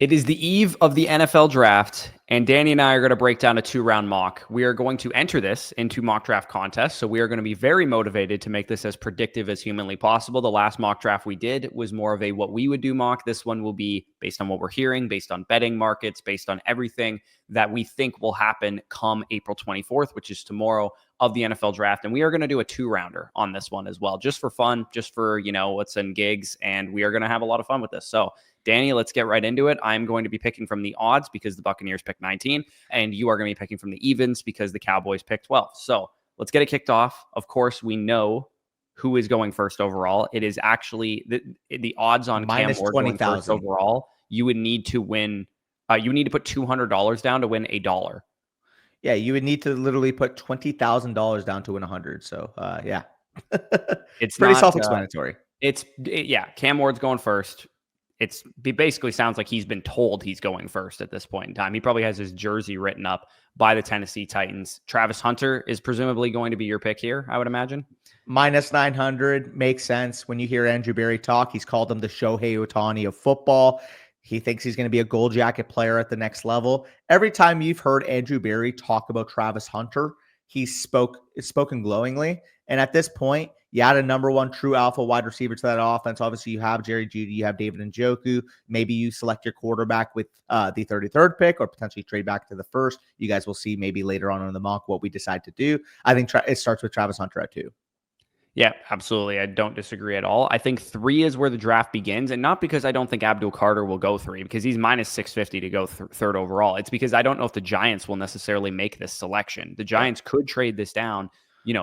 It is the eve of the NFL draft, and Danny and I are going to break down a 2-round mock. We are going to enter this into mock draft contest, so we are going to be very motivated to make this as predictive as humanly possible. The last mock draft we did was more of a what we would do mock. This one will be based on what we're hearing, based on betting markets, based on everything that we think will happen come April 24th, which is tomorrow, of the NFL draft. And we are going to do a 2-rounder on this one as well, just for fun, just for, what's in gigs, and we are going to have a lot of fun with this. So Danny, let's get right into it. I'm going to be picking from the odds because the Buccaneers picked 19, and you are going to be picking from the evens because the Cowboys picked 12. So let's get it kicked off. Of course, we know who is going first overall. It is actually the odds on minus Cam Ward going first overall. You would need to win. You would need to put $200 down to win $1. Yeah, you would need to literally put $20,000 down to win 100. So, yeah, it's pretty self-explanatory. Cam Ward's going first. It basically sounds like he's been told he's going first at this point in time. He probably has his jersey written up by the Tennessee Titans. Travis Hunter is presumably going to be your pick here, I would imagine. Minus 900 makes sense. When you hear Andrew Berry talk, he's called him the Shohei Ohtani of football. He thinks he's going to be a gold jacket player at the next level. Every time you've heard Andrew Berry talk about Travis Hunter, he's spoken glowingly. And at this point, you add a number one true alpha wide receiver to that offense. Obviously, you have Jerry Jeudy, you have David Njoku. Maybe you select your quarterback with the 33rd pick or potentially trade back to the first. You guys will see maybe later on in the mock what we decide to do. I think it starts with Travis Hunter at 2. Yeah, absolutely. I don't disagree at all. I think 3 is where the draft begins, and not because I don't think Abdul Carter will go 3, because he's minus 650 to go third overall. It's because I don't know if the Giants will necessarily make this selection. The Giants could trade this down.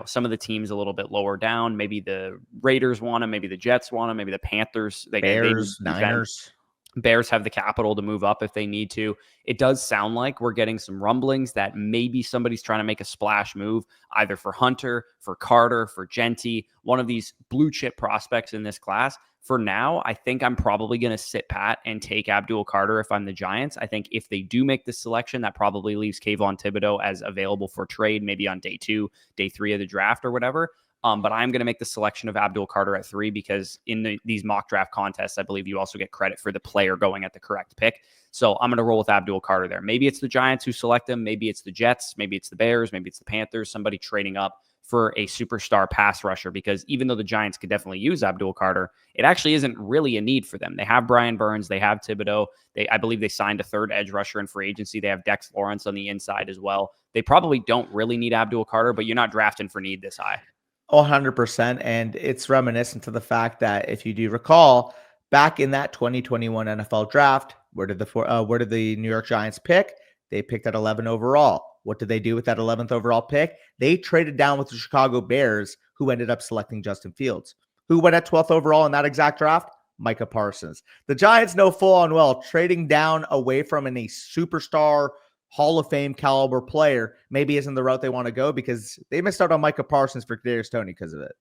Some of the teams a little bit lower down. Maybe the Raiders want him. Maybe the Jets want him. Maybe the Panthers. Bears, Niners. Bears have the capital to move up if they need to. It does sound like we're getting some rumblings that maybe somebody's trying to make a splash move, either for Hunter, for Carter, for Genty, one of these blue chip prospects in this class. For now, I think I'm probably going to sit pat and take Abdul Carter if I'm the Giants. I think if they do make this selection, that probably leaves Kayvon Thibodeau as available for trade, maybe on day 2, day 3 of the draft or whatever. But I'm going to make the selection of Abdul Carter at 3 because in these mock draft contests, I believe you also get credit for the player going at the correct pick. So I'm going to roll with Abdul Carter there. Maybe it's the Giants who select him. Maybe it's the Jets. Maybe it's the Bears. Maybe it's the Panthers. Somebody trading up for a superstar pass rusher, because even though the Giants could definitely use Abdul Carter, it actually isn't really a need for them. They have Brian Burns. They have Thibodeau. I believe they signed a third edge rusher in free agency. They have Dex Lawrence on the inside as well. They probably don't really need Abdul Carter, but you're not drafting for need this high. 100%. And it's reminiscent to the fact that if you do recall, back in that 2021 NFL draft, where did the New York Giants pick? They picked at 11 overall. What did they do with that 11th overall pick? They traded down with the Chicago Bears, who ended up selecting Justin Fields. Who went at 12th overall in that exact draft? Micah Parsons. The Giants know full and well trading down away from a superstar Hall of Fame caliber player maybe isn't the route they want to go, because they missed out on Micah Parsons for Kadarius Toney because of it.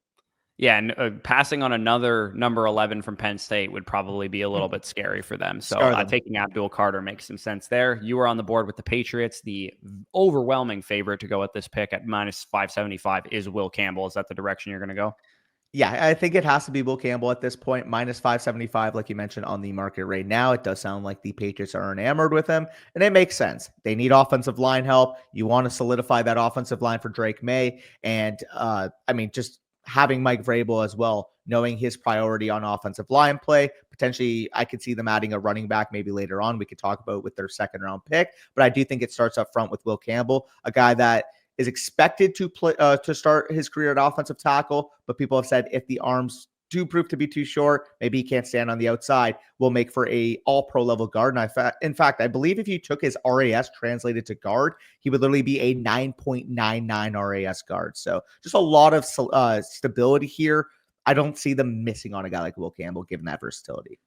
Yeah, and passing on another number 11 from Penn State would probably be a little bit scary for them. So taking Abdul Carter makes some sense there. You are on the board with the Patriots. The overwhelming favorite to go at this pick at minus 575 is Will Campbell. Is that the direction you're going to go? Yeah, I think it has to be Will Campbell at this point. Minus 575, like you mentioned, on the market right now. It does sound like the Patriots are enamored with him, and it makes sense. They need offensive line help. You want to solidify that offensive line for Drake May. And, just having Mike Vrabel as well, knowing his priority on offensive line play. Potentially, I could see them adding a running back maybe later on. We could talk about with their 2nd-round pick. But I do think it starts up front with Will Campbell, a guy that is expected to play to start his career at offensive tackle, but people have said if the arms do prove to be too short, maybe he can't stand on the outside, will make for a all-pro level guard. And in fact, I believe if you took his RAS translated to guard, he would literally be a 9.99 RAS guard. So just a lot of stability here. I don't see them missing on a guy like Will Campbell, given that versatility.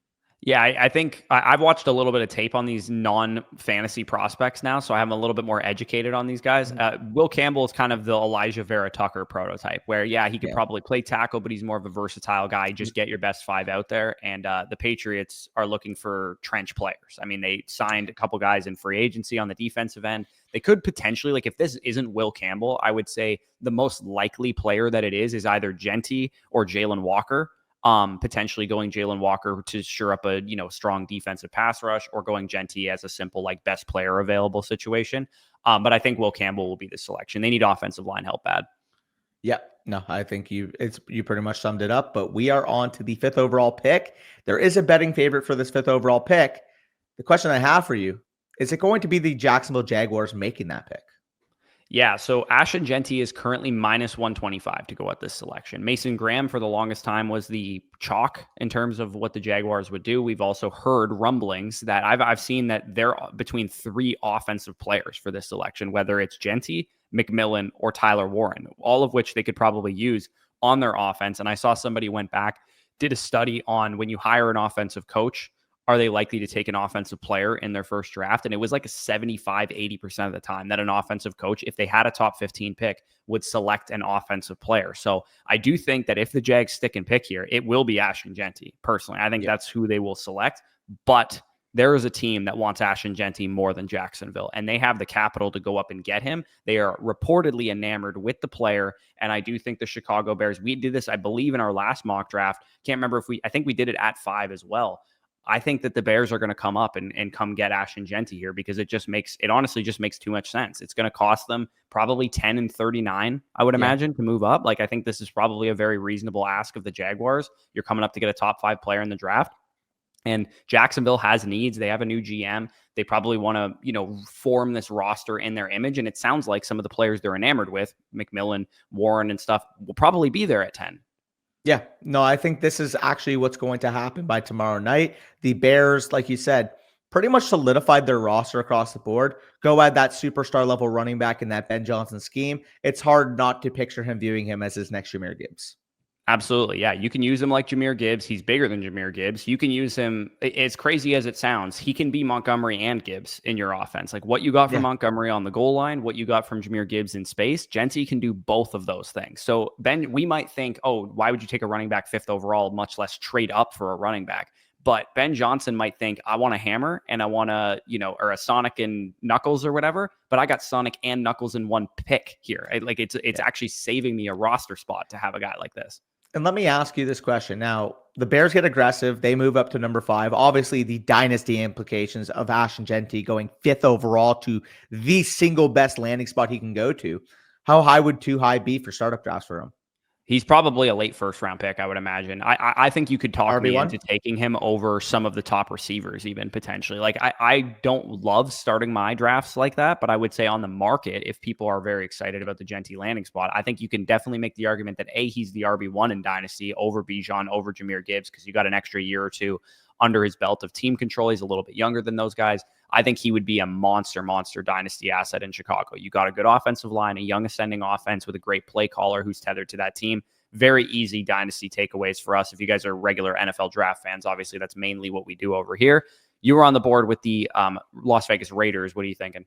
Yeah, I think I've watched a little bit of tape on these non-fantasy prospects now, so I'm a little bit more educated on these guys. Will Campbell is kind of the Elijah Vera Tucker prototype, where, he could probably play tackle, but he's more of a versatile guy. Just get your best 5 out there. And the Patriots are looking for trench players. I mean, they signed a couple guys in free agency on the defensive end. They could potentially, if this isn't Will Campbell, I would say the most likely player that it is either Genty or Jalen Walker. potentially going Jalen Walker to shore up a strong defensive pass rush, or going Genty as a simple like best player available situation. But I think Will Campbell will be the selection. They need offensive line help bad. Yeah, no, I think you pretty much summed it up. But we are on to the 5th overall pick. There is a betting favorite for this 5th overall pick. The question I have for you, is it going to be the Jacksonville Jaguars making that pick? Yeah, so Ashton Genty is currently minus 125 to go at this selection. Mason Graham for the longest time was the chalk in terms of what the Jaguars would do. We've also heard rumblings that I've seen that they're between 3 offensive players for this selection, whether it's Genty, McMillan, or Tyler Warren, all of which they could probably use on their offense. And I saw somebody went back, did a study on when you hire an offensive coach, are they likely to take an offensive player in their first draft? And it was like a 75-80% of the time that an offensive coach, if they had a top 15 pick, would select an offensive player. So I do think that if the Jags stick and pick here, it will be Ashton Genty. Personally, I think that's who they will select. But there is a team that wants Ashton Genty more than Jacksonville, and they have the capital to go up and get him. They are reportedly enamored with the player, and I do think the Chicago Bears, we did this, I believe, in our last mock draft. Can't remember if I think we did it at 5 as well. I think that the Bears are going to come up and come get Ashton Genty here, because it honestly just makes too much sense. It's going to cost them probably 10 and 39, I would imagine, to move up. Like, I think this is probably a very reasonable ask of the Jaguars. You're coming up to get a top 5 player in the draft. And Jacksonville has needs. They have a new GM. They probably want to, form this roster in their image. And it sounds like some of the players they're enamored with, McMillan, Warren, and stuff, will probably be there at 10. Yeah, no, I think this is actually what's going to happen by tomorrow night. The Bears, like you said, pretty much solidified their roster across the board. Go add that superstar level running back in that Ben Johnson scheme. It's hard not to picture him viewing him as his next Jahmyr Gibbs. Absolutely. Yeah. You can use him like Jahmyr Gibbs. He's bigger than Jahmyr Gibbs. You can use him, as crazy as it sounds, he can be Montgomery and Gibbs in your offense. Like what you got from Montgomery on the goal line, what you got from Jahmyr Gibbs in space, Genty can do both of those things. So Ben, we might think, oh, why would you take a running back 5th overall, much less trade up for a running back? But Ben Johnson might think, I want a hammer and I want a, or a Sonic and Knuckles or whatever, but I got Sonic and Knuckles in one pick here. It's actually saving me a roster spot to have a guy like this. And let me ask you this question. Now, the Bears get aggressive. They move up to number 5. Obviously, the dynasty implications of Ashton Genty going 5th overall to the single best landing spot he can go to. How high would too high be for startup drafts for him? He's probably a late 1st round pick, I would imagine. I think you could talk me RB1? into taking him over some of the top receivers, even potentially. Like I don't love starting my drafts like that, but I would say on the market, if people are very excited about the Genty landing spot, I think you can definitely make the argument that he's the RB1 in Dynasty over Bijan, over Jahmyr Gibbs, because you got an extra year or 2 under his belt of team control. He's a little bit younger than those guys. I think he would be a monster dynasty asset in Chicago. You got a good offensive line, a young ascending offense with a great play caller who's tethered to that team. Very easy dynasty takeaways for us. If you guys are regular NFL draft fans, obviously that's mainly what we do over here. You were on the board with the Las Vegas Raiders. What are you thinking?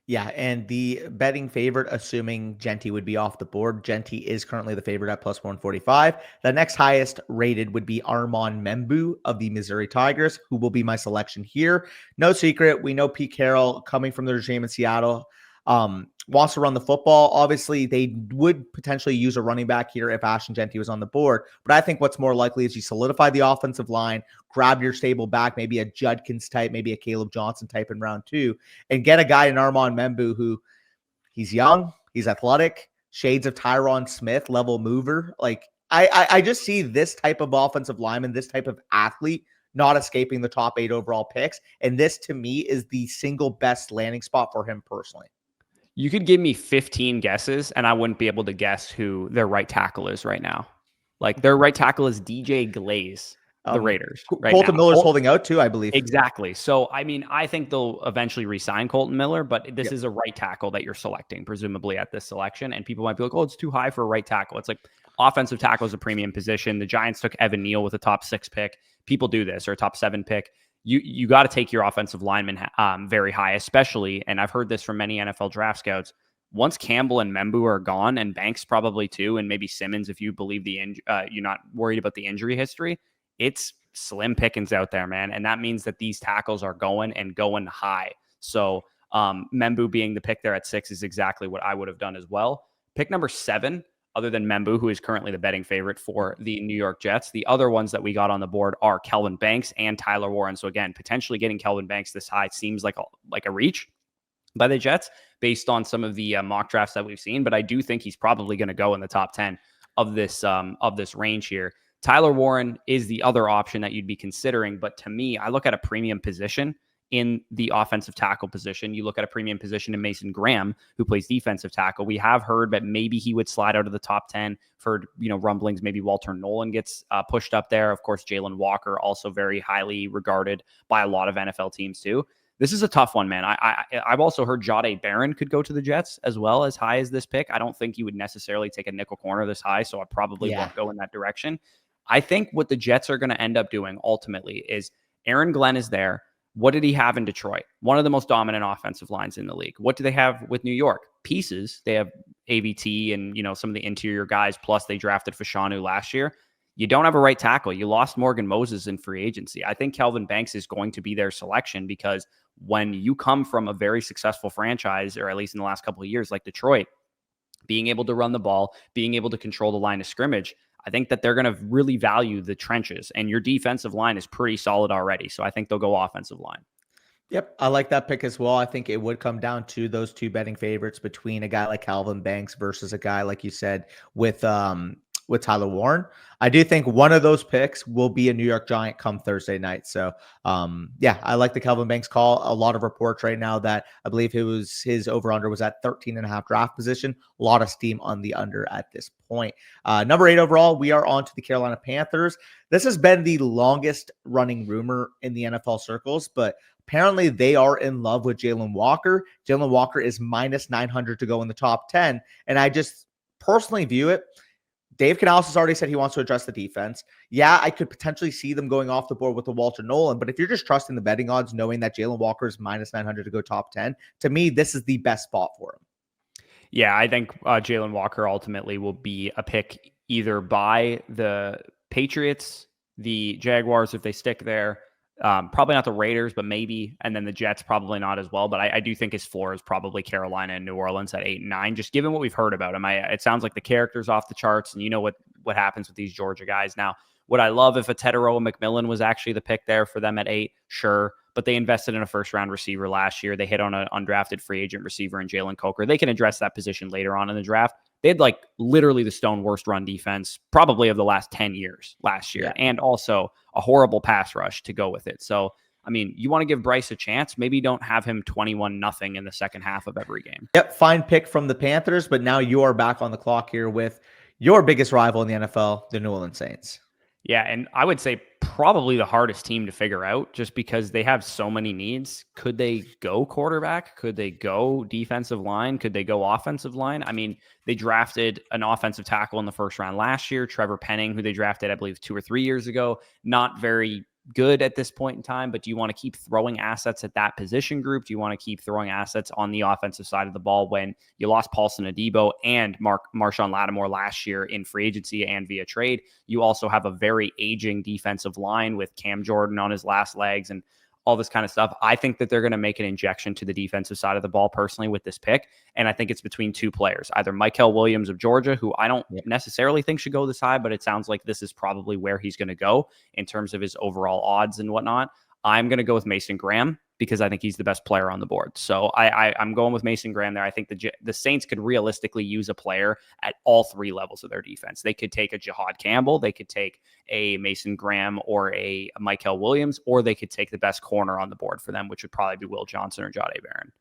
Yeah, and the betting favorite, assuming Genty would be off the board, Genty is currently the favorite at plus 145. The next highest rated would be Armand Membu of the Missouri Tigers, who will be my selection here. No secret, we know Pete Carroll, coming from the regime in Seattle, wants to run the football. Obviously, they would potentially use a running back here if Ashton Genty was on the board. But I think what's more likely is you solidify the offensive line, grab your stable back, maybe a Judkins type, maybe a Caleb Johnson type in round 2, and get a guy in Armand Membu who he's young, he's athletic, shades of Tyron Smith level mover. Like I just see this type of offensive lineman, this type of athlete not escaping the top 8 overall picks. And this to me is the single best landing spot for him personally. You could give me 15 guesses and I wouldn't be able to guess who their right tackle is right now. Like their right tackle is DJ Glaze, the Raiders. Right Colton now. Miller's holding out too, I believe. Exactly. So, I mean, I think they'll eventually resign Colton Miller, but this is a right tackle that you're selecting, presumably at this selection. And people might be like, oh, it's too high for a right tackle. It's like offensive tackle is a premium position. The Giants took Evan Neal with a top 6 pick. People do this, or a top 7 pick. You got to take your offensive lineman very high, especially, and I've heard this from many NFL draft scouts, once Campbell and Membu are gone, and Banks probably too, and maybe Simmons, if you believe you're not worried about the injury history, it's slim pickings out there, man. And that means that these tackles are going high. So Membu being the pick there at 6 is exactly what I would have done as well. Pick number 7, other than Membu, who is currently the betting favorite for the New York Jets. The other ones that we got on the board are Kelvin Banks and Tyler Warren. So again, potentially getting Kelvin Banks this high seems like a reach by the Jets based on some of the mock drafts that we've seen. But I do think he's probably going to go in the top 10 of this range here. Tyler Warren is the other option that you'd be considering. But to me, I look at a premium position in the offensive tackle position. You look at a premium position in Mason Graham, who plays defensive tackle. We have heard that maybe he would slide out of the top 10 for, rumblings. Maybe Walter Nolan gets pushed up there. Of course, Jalen Walker, also very highly regarded by a lot of NFL teams too. This is a tough one, man. I've also heard Jahdae Barron could go to the Jets as well, as high as this pick. I don't think you would necessarily take a nickel corner this high, so I probably won't go in that direction. I think what the Jets are going to end up doing ultimately is Aaron Glenn is there. What did he have in Detroit? One of the most dominant offensive lines in the league. What do they have with New York? Pieces. They have AVT and, some of the interior guys, plus they drafted Fashanu last year. You don't have a right tackle. You lost Morgan Moses in free agency. I think Kelvin Banks is going to be their selection because when you come from a very successful franchise, or at least in the last couple of years, like Detroit, being able to run the ball, being able to control the line of scrimmage, I think that they're going to really value the trenches, and your defensive line is pretty solid already. So I think they'll go offensive line. Yep, I like that pick as well. I think it would come down to those two betting favorites between a guy like Calvin Banks versus a guy, like you said, with Tyler Warren. I do think one of those picks will be a New York Giant come Thursday night. So, I like the Calvin Banks call. A lot of reports right now that I believe his over-under was at 13.5 draft position. A lot of steam on the under at this point. Number 8 overall, we are on to the Carolina Panthers. This has been the longest running rumor in the NFL circles, but apparently they are in love with Jalen Walker. Jalen Walker is minus 900 to go in the top 10. And I just personally view it. Dave Canales has already said he wants to address the defense. Yeah, I could potentially see them going off the board with the Walter Nolan, but if you're just trusting the betting odds, knowing that Jalen Walker is minus 900 to go top 10, to me, this is the best spot for him. Yeah, I think Jalen Walker ultimately will be a pick either by the Patriots, the Jaguars, if they stick there, probably not the Raiders, but maybe, and then the Jets probably not as well. But I do think his floor is probably Carolina and New Orleans at 8 and 9. Just given what we've heard about him, it sounds like the character's off the charts, and you know what happens with these Georgia guys. Now, would I love if a Teteroa McMillan was actually the pick there for them at 8? Sure, but they invested in a first-round receiver last year. They hit on an undrafted free agent receiver in Jalen Coker. They can address that position later on in the draft. They had literally the stone worst run defense probably of the last 10 years last year, and also a horrible pass rush to go with it. So, I mean, you want to give Bryce a chance. Maybe don't have him 21-0 in the second half of every game. Yep, fine pick from the Panthers, but now you are back on the clock here with your biggest rival in the NFL, the New Orleans Saints. Yeah, and I would say probably the hardest team to figure out just because they have so many needs. Could they go quarterback? Could they go defensive line? Could they go offensive line? I mean, they drafted an offensive tackle in the first round last year, Trevor Penning, who they drafted, I believe, 2 or 3 years ago. Not very good at this point in time, but do you want to keep throwing assets at that position group? Do you want to keep throwing assets on the offensive side of the ball when you lost Paulson Adebo and Marshawn Lattimore last year in free agency and via trade? You also have a very aging defensive line with Cam Jordan on his last legs and all this kind of stuff. I think that they're going to make an injection to the defensive side of the ball personally with this pick. And I think it's between two players, either Mykel Williams of Georgia, who I don't necessarily think should go this high, but it sounds like this is probably where he's going to go in terms of his overall odds and whatnot. I'm going to go with Mason Graham because I think he's the best player on the board. So I'm going with Mason Graham there. I think the Saints could realistically use a player at all three levels of their defense. They could take a Jahad Campbell, they could take a Mason Graham or a Mykel Williams, or they could take the best corner on the board for them, which would probably be Will Johnson or Jahdae Barron.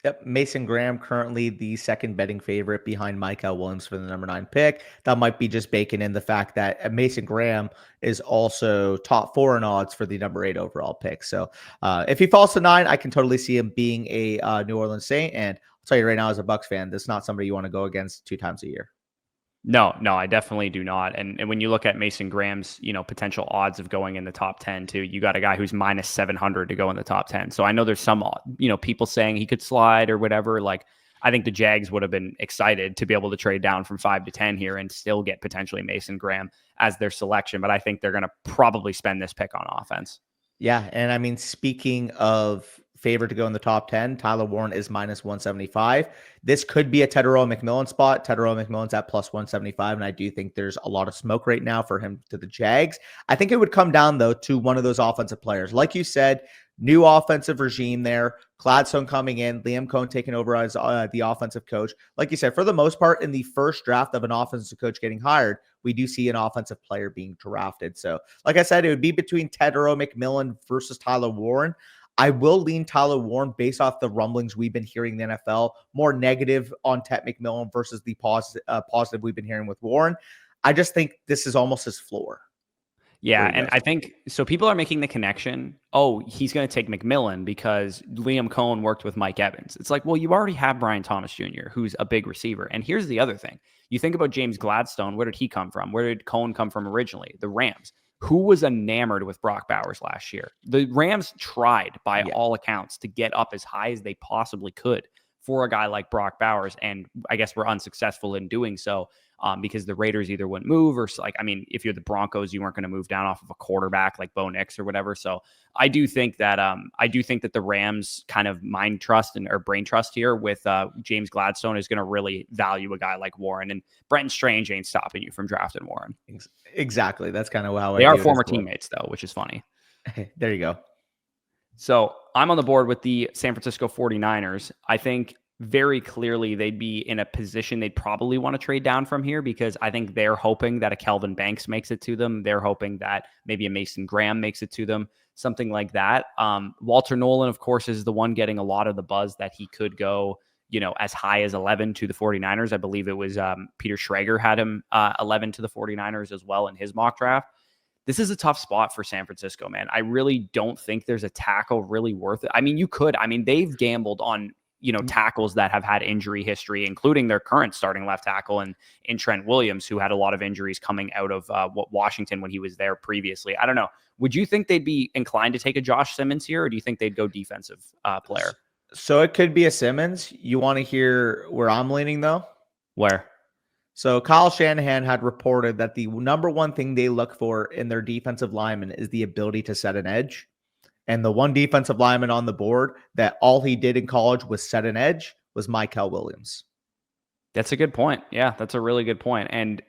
Yep, Mason Graham currently the second betting favorite behind Mykel Williams for the number 9 pick. That might be just baking in the fact that Mason Graham is also top 4 in odds for the number 8 overall pick. So if he falls to 9, I can totally see him being a New Orleans Saint. And I'll tell you right now, as a Bucs fan, that's not somebody you want to go against 2 times a year. No, I definitely do not. And when you look at Mason Graham's, potential odds of going in the top 10 too, you got a guy who's minus 700 to go in the top 10. So I know there's some, people saying he could slide or whatever. I think the Jags would have been excited to be able to trade down from 5 to 10 here and still get potentially Mason Graham as their selection. But I think they're going to probably spend this pick on offense. Yeah. And I mean, speaking of favored to go in the top 10. Tyler Warren is minus 175. This could be a Tedero McMillan spot. Tedero McMillan's at plus 175, and I do think there's a lot of smoke right now for him to the Jags. I think it would come down, though, to one of those offensive players. Like you said, new offensive regime there. Gladstone coming in, Liam Cohn taking over as the offensive coach. Like you said, for the most part, in the first draft of an offensive coach getting hired, we do see an offensive player being drafted. So, like I said, it would be between Tedero McMillan versus Tyler Warren. I will lean Tyler Warren based off the rumblings we've been hearing in the NFL, more negative on Ted McMillan versus the positive we've been hearing with Warren. I just think this is almost his floor. Yeah, and I think so people are making the connection, oh, he's going to take McMillan because Liam Cohn worked with Mike Evans. It's like, well, you already have Brian Thomas Jr., who's a big receiver. And here's the other thing. You think about James Gladstone, where did he come from? Where did Cohn come from originally? The Rams. Who was enamored with Brock Bowers last year? The Rams tried, by all accounts, to get up as high as they possibly could for a guy like Brock Bowers, and I guess we're unsuccessful in doing so because the Raiders either wouldn't move or, like, I mean, if you're the Broncos, you weren't going to move down off of a quarterback like Bo Nix or whatever. So I do think that the Rams kind of mind trust or brain trust here with James Gladstone is going to really value a guy like Warren, and Brenton Strange ain't stopping you from drafting Warren. Exactly. That's kind of how they are former teammates, though, which is funny. There you go. So I'm on the board with the San Francisco 49ers. I think very clearly they'd be in a position they'd probably want to trade down from here because I think they're hoping that a Kelvin Banks makes it to them. They're hoping that maybe a Mason Graham makes it to them, something like that. Walter Nolan, of course, is the one getting a lot of the buzz that he could go, as high as 11 to the 49ers. I believe it was Peter Schrager had him 11 to the 49ers as well in his mock draft. This is a tough spot for San Francisco, man. I really don't think there's a tackle really worth it. I mean, you could. I mean, they've gambled on, tackles that have had injury history, including their current starting left tackle in Trent Williams, who had a lot of injuries coming out of Washington when he was there previously. I don't know. Would you think they'd be inclined to take a Josh Simmons here, or do you think they'd go defensive player? So it could be a Simmons. You want to hear where I'm leaning, though? Where? So Kyle Shanahan had reported that the number one thing they look for in their defensive lineman is the ability to set an edge. And the one defensive lineman on the board that all he did in college was set an edge was Mykel Williams. That's a good point. Yeah, that's a really good point. And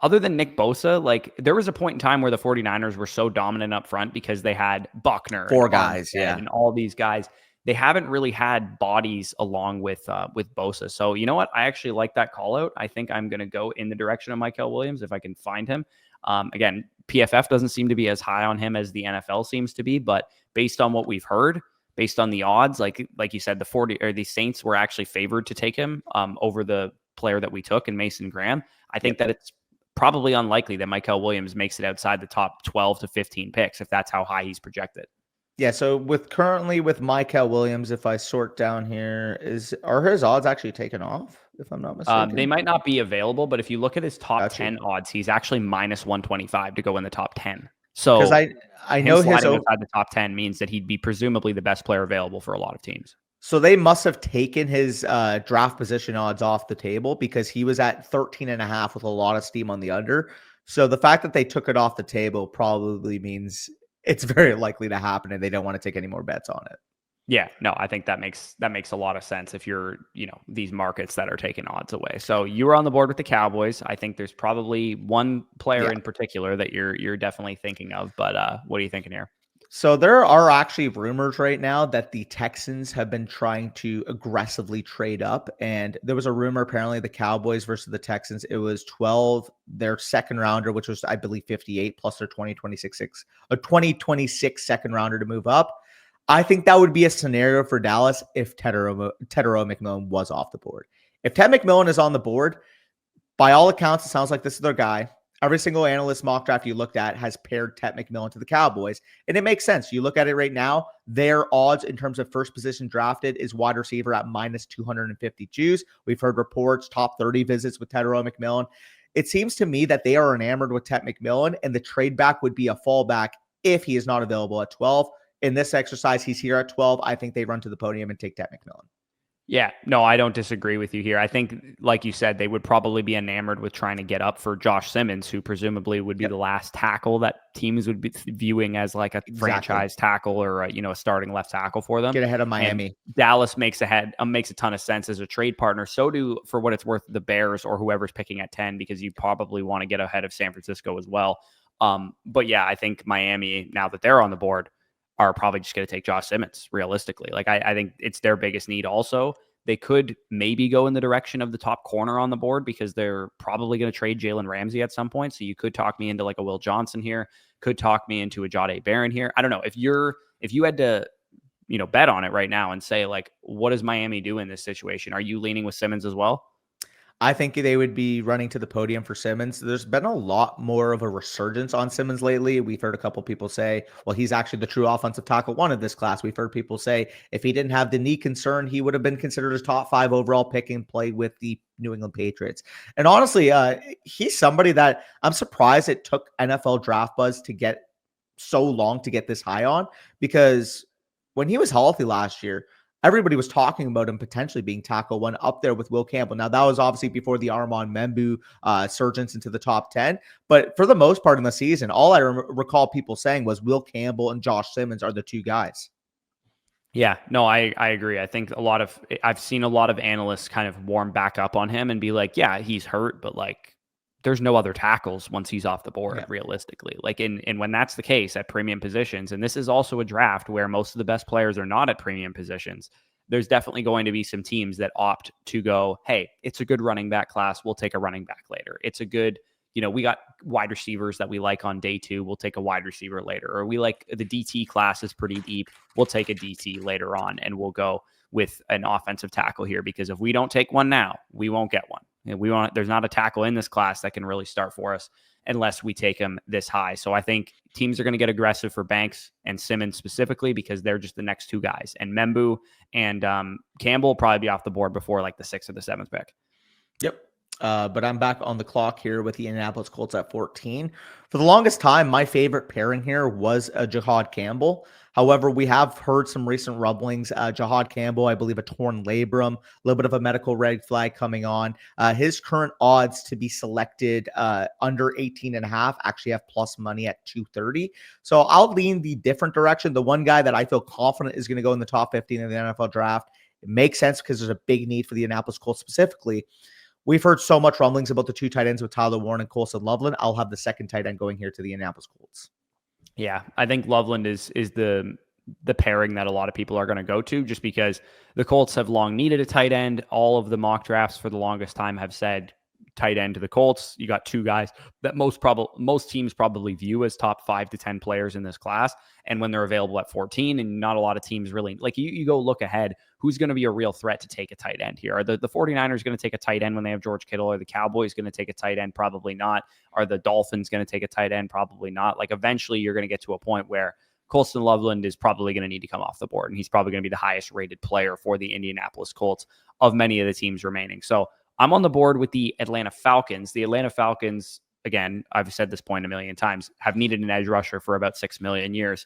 other than Nick Bosa, like there was a point in time where the 49ers were so dominant up front because they had Buckner. Four guys, and all these guys. They haven't really had bodies along with Bosa. So you know what? I actually like that call out. I think I'm going to go in the direction of Mykel Williams if I can find him. Again, PFF doesn't seem to be as high on him as the NFL seems to be, but based on what we've heard, based on the odds, like you said, the Saints were actually favored to take him over the player that we took in Mason Graham. I think that it's probably unlikely that Mykel Williams makes it outside the top 12 to 15 picks if that's how high he's projected. Yeah, so with Mykel Williams, if I sort down here, are his odds actually taken off, if I'm not mistaken? They might not be available, but if you look at his top 10 odds, he's actually minus 125 to go in the top 10. So because I know his outside the top 10 means that he'd be presumably the best player available for a lot of teams. So they must have taken his draft position odds off the table because he was at 13.5 with a lot of steam on the under. So the fact that they took it off the table probably means it's very likely to happen and they don't want to take any more bets on it. Yeah, no, I think that makes a lot of sense if you're, these markets that are taking odds away. So you were on the board with the Cowboys. I think there's probably one player in particular that you're definitely thinking of, but what are you thinking here? So there are actually rumors right now that the Texans have been trying to aggressively trade up. And there was a rumor, apparently the Cowboys versus the Texans, it was 12, their second rounder, which was, I believe, 58 plus their 2026 second rounder to move up. I think that would be a scenario for Dallas if Tedero McMillan was off the board. If Ted McMillan is on the board, by all accounts, it sounds like this is their guy. Every single analyst mock draft you looked at has paired Ted McMillan to the Cowboys, and it makes sense. You look at it right now, their odds in terms of first position drafted is wide receiver at minus 250 juice. We've heard reports, top 30 visits with Tedero McMillan. It seems to me that they are enamored with Ted McMillan, and the trade back would be a fallback if he is not available at 12. In this exercise, he's here at 12. I think they run to the podium and take Ted McMillan. Yeah, no, I don't disagree with you here. I think, like you said, they would probably be enamored with trying to get up for Josh Simmons, who presumably would be Yep, the last tackle that teams would be viewing as like a exactly. franchise tackle or a starting left tackle for them. Get ahead of And Miami. Dallas makes a ton of sense as a trade partner. So do, for what it's worth, the Bears or whoever's picking at 10, because you probably want to get ahead of San Francisco as well. But yeah, I think Miami, now that they're on the board, are probably just going to take Josh Simmons realistically. Like I think it's their biggest need also. They could maybe go in the direction of the top corner on the board because they're probably going to trade Jalen Ramsey at some point. So you could talk me into like a Will Johnson here, could talk me into a Jahdae Barron here. I don't know. If you had to, bet on it right now and say like, what does Miami do in this situation? Are you leaning with Simmons as well? I think they would be running to the podium for Simmons. There's been a lot more of a resurgence on Simmons lately. We've heard a couple people say, well, he's actually the true offensive tackle one of this class. We've heard people say if he didn't have the knee concern, he would have been considered a top 5 overall pick and play with the New England Patriots. And honestly, he's somebody that I'm surprised it took NFL draft buzz to get so long to get this high on, because when he was healthy last year, everybody was talking about him potentially being tackle one up there with Will Campbell. Now, that was obviously before the Armand Membu surgence into the top 10. But for the most part in the season, all I recall people saying was Will Campbell and Josh Simmons are the two guys. Yeah, no, I agree. I think I've seen a lot of analysts kind of warm back up on him and be like, yeah, he's hurt, but like there's no other tackles once he's off the board, Yeah. realistically. Like and when that's the case at premium positions, and this is also a draft where most of the best players are not at premium positions, there's definitely going to be some teams that opt to go, hey, it's a good running back class. We'll take a running back later. It's a good, we got wide receivers that we like on day 2. We'll take a wide receiver later. Or we like the DT class is pretty deep. We'll take a DT later on and we'll go with an offensive tackle here, because if we don't take one now, we won't get one. There's not a tackle in this class that can really start for us unless we take him this high. So I think teams are going to get aggressive for Banks and Simmons specifically because they're just the next two guys. And Membu and Campbell will probably be off the board before like the 6th or the 7th pick. Yep. But I'm back on the clock here with the Indianapolis Colts at 14. For the longest time, my favorite pairing here was Jahad Campbell. However, we have heard some recent rumblings. Jahad Campbell, I believe, a torn labrum, a little bit of a medical red flag coming on. His current odds to be selected under 18.5 actually have plus money at 230. So I'll lean the different direction. The one guy that I feel confident is going to go in the top 15 in the NFL draft. It makes sense because there's a big need for the Indianapolis Colts specifically. We've heard so much rumblings about the two tight ends with Tyler Warren and Colson Loveland. I'll have the second tight end going here to the Indianapolis Colts. Yeah, I think Loveland is the pairing that a lot of people are going to go to, just because the Colts have long needed a tight end. All of the mock drafts for the longest time have said tight end to the Colts. You got two guys that most teams probably view as top 5 to 10 players in this class. And when they're available at 14, and not a lot of teams really, like you go look ahead, who's going to be a real threat to take a tight end here? Are the 49ers going to take a tight end when they have George Kittle? Are the Cowboys going to take a tight end? Probably not. Are the Dolphins going to take a tight end? Probably not. Like eventually you're going to get to a point where Colston Loveland is probably going to need to come off the board, and he's probably going to be the highest rated player for the Indianapolis Colts of many of the teams remaining. So I'm on the board with the Atlanta Falcons. The Atlanta Falcons, again, I've said this point a million times, have needed an edge rusher for about 6 million years.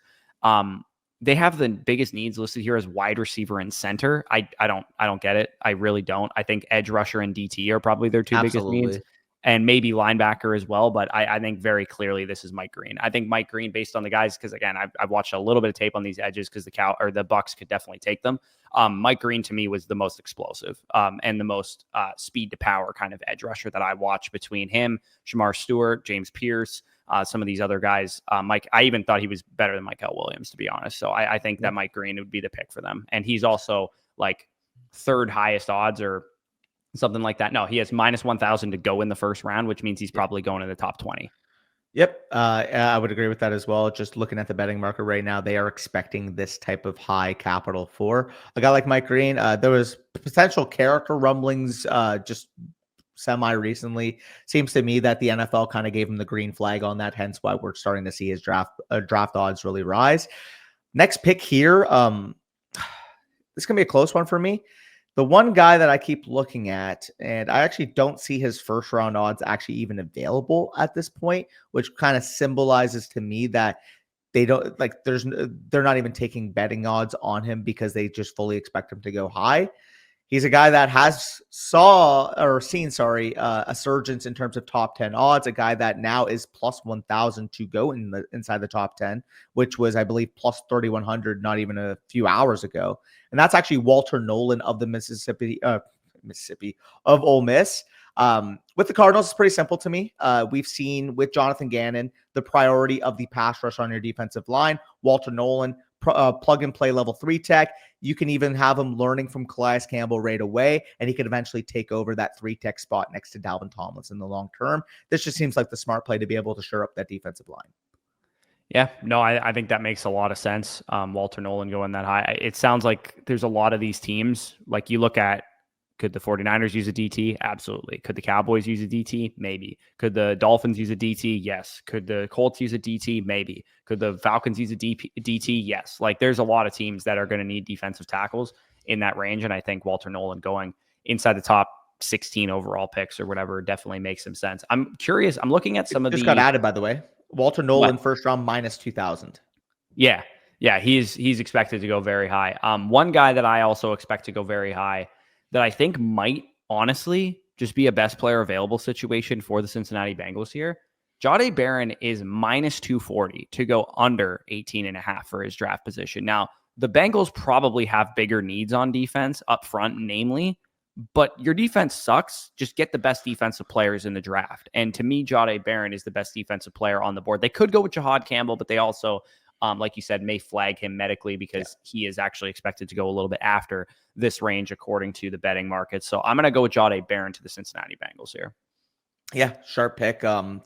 They have the biggest needs listed here as wide receiver and center. I don't get it. I really don't. I think edge rusher and DT are probably their two biggest needs, and maybe linebacker as well. But I think very clearly this is Mike Green. I think Mike Green, based on the guys, because again, I've watched a little bit of tape on these edges because the Bucks could definitely take them. Mike Green to me was the most explosive and the most speed to power kind of edge rusher that I watched between him, Shamar Stewart, James Pierce, some of these other guys. Mike, I even thought he was better than Michael Williams, to be honest. So I think that Mike Green would be the pick for them. And he's also like 3rd highest odds or something like that. No, he has minus 1,000 to go in the first round, which means he's probably going in the top 20. Yep. I would agree with that as well. Just looking at the betting market right now, they are expecting this type of high capital for a guy like Mike Green. There was potential character rumblings just semi recently. Seems to me that the NFL kind of gave him the green flag on that, hence why we're starting to see his draft odds really rise. Next pick here. This is gonna be a close one for me. The one guy that I keep looking at, and I actually don't see his first round odds actually even available at this point, which kind of symbolizes to me that they don't like they're not even taking betting odds on him because they just fully expect him to go high. He's a guy that has seen a surgence in terms of top 10 odds. A guy that now is plus 1,000 to go inside the top 10, which was, I believe, plus 3,100 not even a few hours ago. And that's actually Walter Nolan of the Mississippi of Ole Miss. With the Cardinals, it's pretty simple to me. We've seen with Jonathan Gannon the priority of the pass rush on your defensive line. Walter Nolan, plug and play level 3 tech. You can even have him learning from Calais Campbell right away, and he could eventually take over that 3 tech spot next to Dalvin Tomlinson in the long term. This just seems like the smart play to be able to shore up that defensive line. Yeah, no, I think that makes a lot of sense. Walter Nolan going that high. It sounds like there's a lot of these teams. Like you look at, could the 49ers use a DT? Absolutely. Could the Cowboys use a DT? Maybe. Could the Dolphins use a DT? Yes. Could the Colts use a DT? Maybe. Could the Falcons use a DT? Yes. Like there's a lot of teams that are going to need defensive tackles in that range. And I think Walter Nolan going inside the top 16 overall picks or whatever definitely makes some sense. I'm curious. I'm looking at some of just got added, by the way. Walter Nolan, first round, minus 2,000. Yeah. Yeah. He's expected to go very high. One guy that I also expect to go very high that I think might honestly just be a best player available situation for the Cincinnati Bengals here. Jahdae Barron is minus 240 to go under 18.5 for his draft position. Now, the Bengals probably have bigger needs on defense up front, namely, but your defense sucks. Just get the best defensive players in the draft. And to me, Jahdae Barron is the best defensive player on the board. They could go with Jahad Campbell, but they also, like you said, may flag him medically because he is actually expected to go a little bit after this range according to the betting market. So I'm going to go with Jahdae Barron to the Cincinnati Bengals here. Yeah, sharp pick.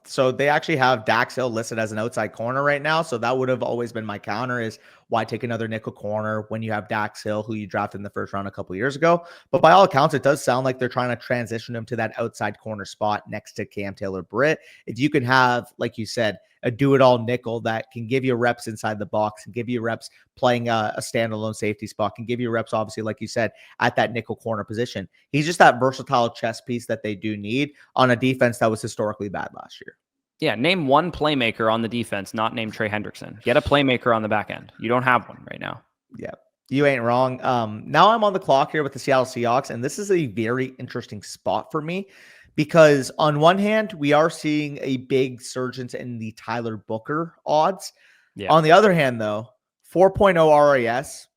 So they actually have Dax Hill listed as an outside corner right now. So that would have always been my counter is why take another nickel corner when you have Dax Hill, who you drafted in the first round a couple years ago. But by all accounts, it does sound like they're trying to transition him to that outside corner spot next to Cam Taylor-Britt. If you can have, like you said, a do-it-all nickel that can give you reps inside the box and give you reps playing a standalone safety spot, can give you reps, obviously, like you said, at that nickel corner position. He's just that versatile chess piece that they do need on a defense that was historically bad last year. Yeah, name one playmaker on the defense, not named Trey Hendrickson. Get a playmaker on the back end. You don't have one right now. Yeah, you ain't wrong. Now I'm on the clock here with the Seattle Seahawks, and this is a very interesting spot for me. Because on one hand, we are seeing a big surgence in the Tyler Booker odds. Yeah. On the other hand, though, 4.0 RAS,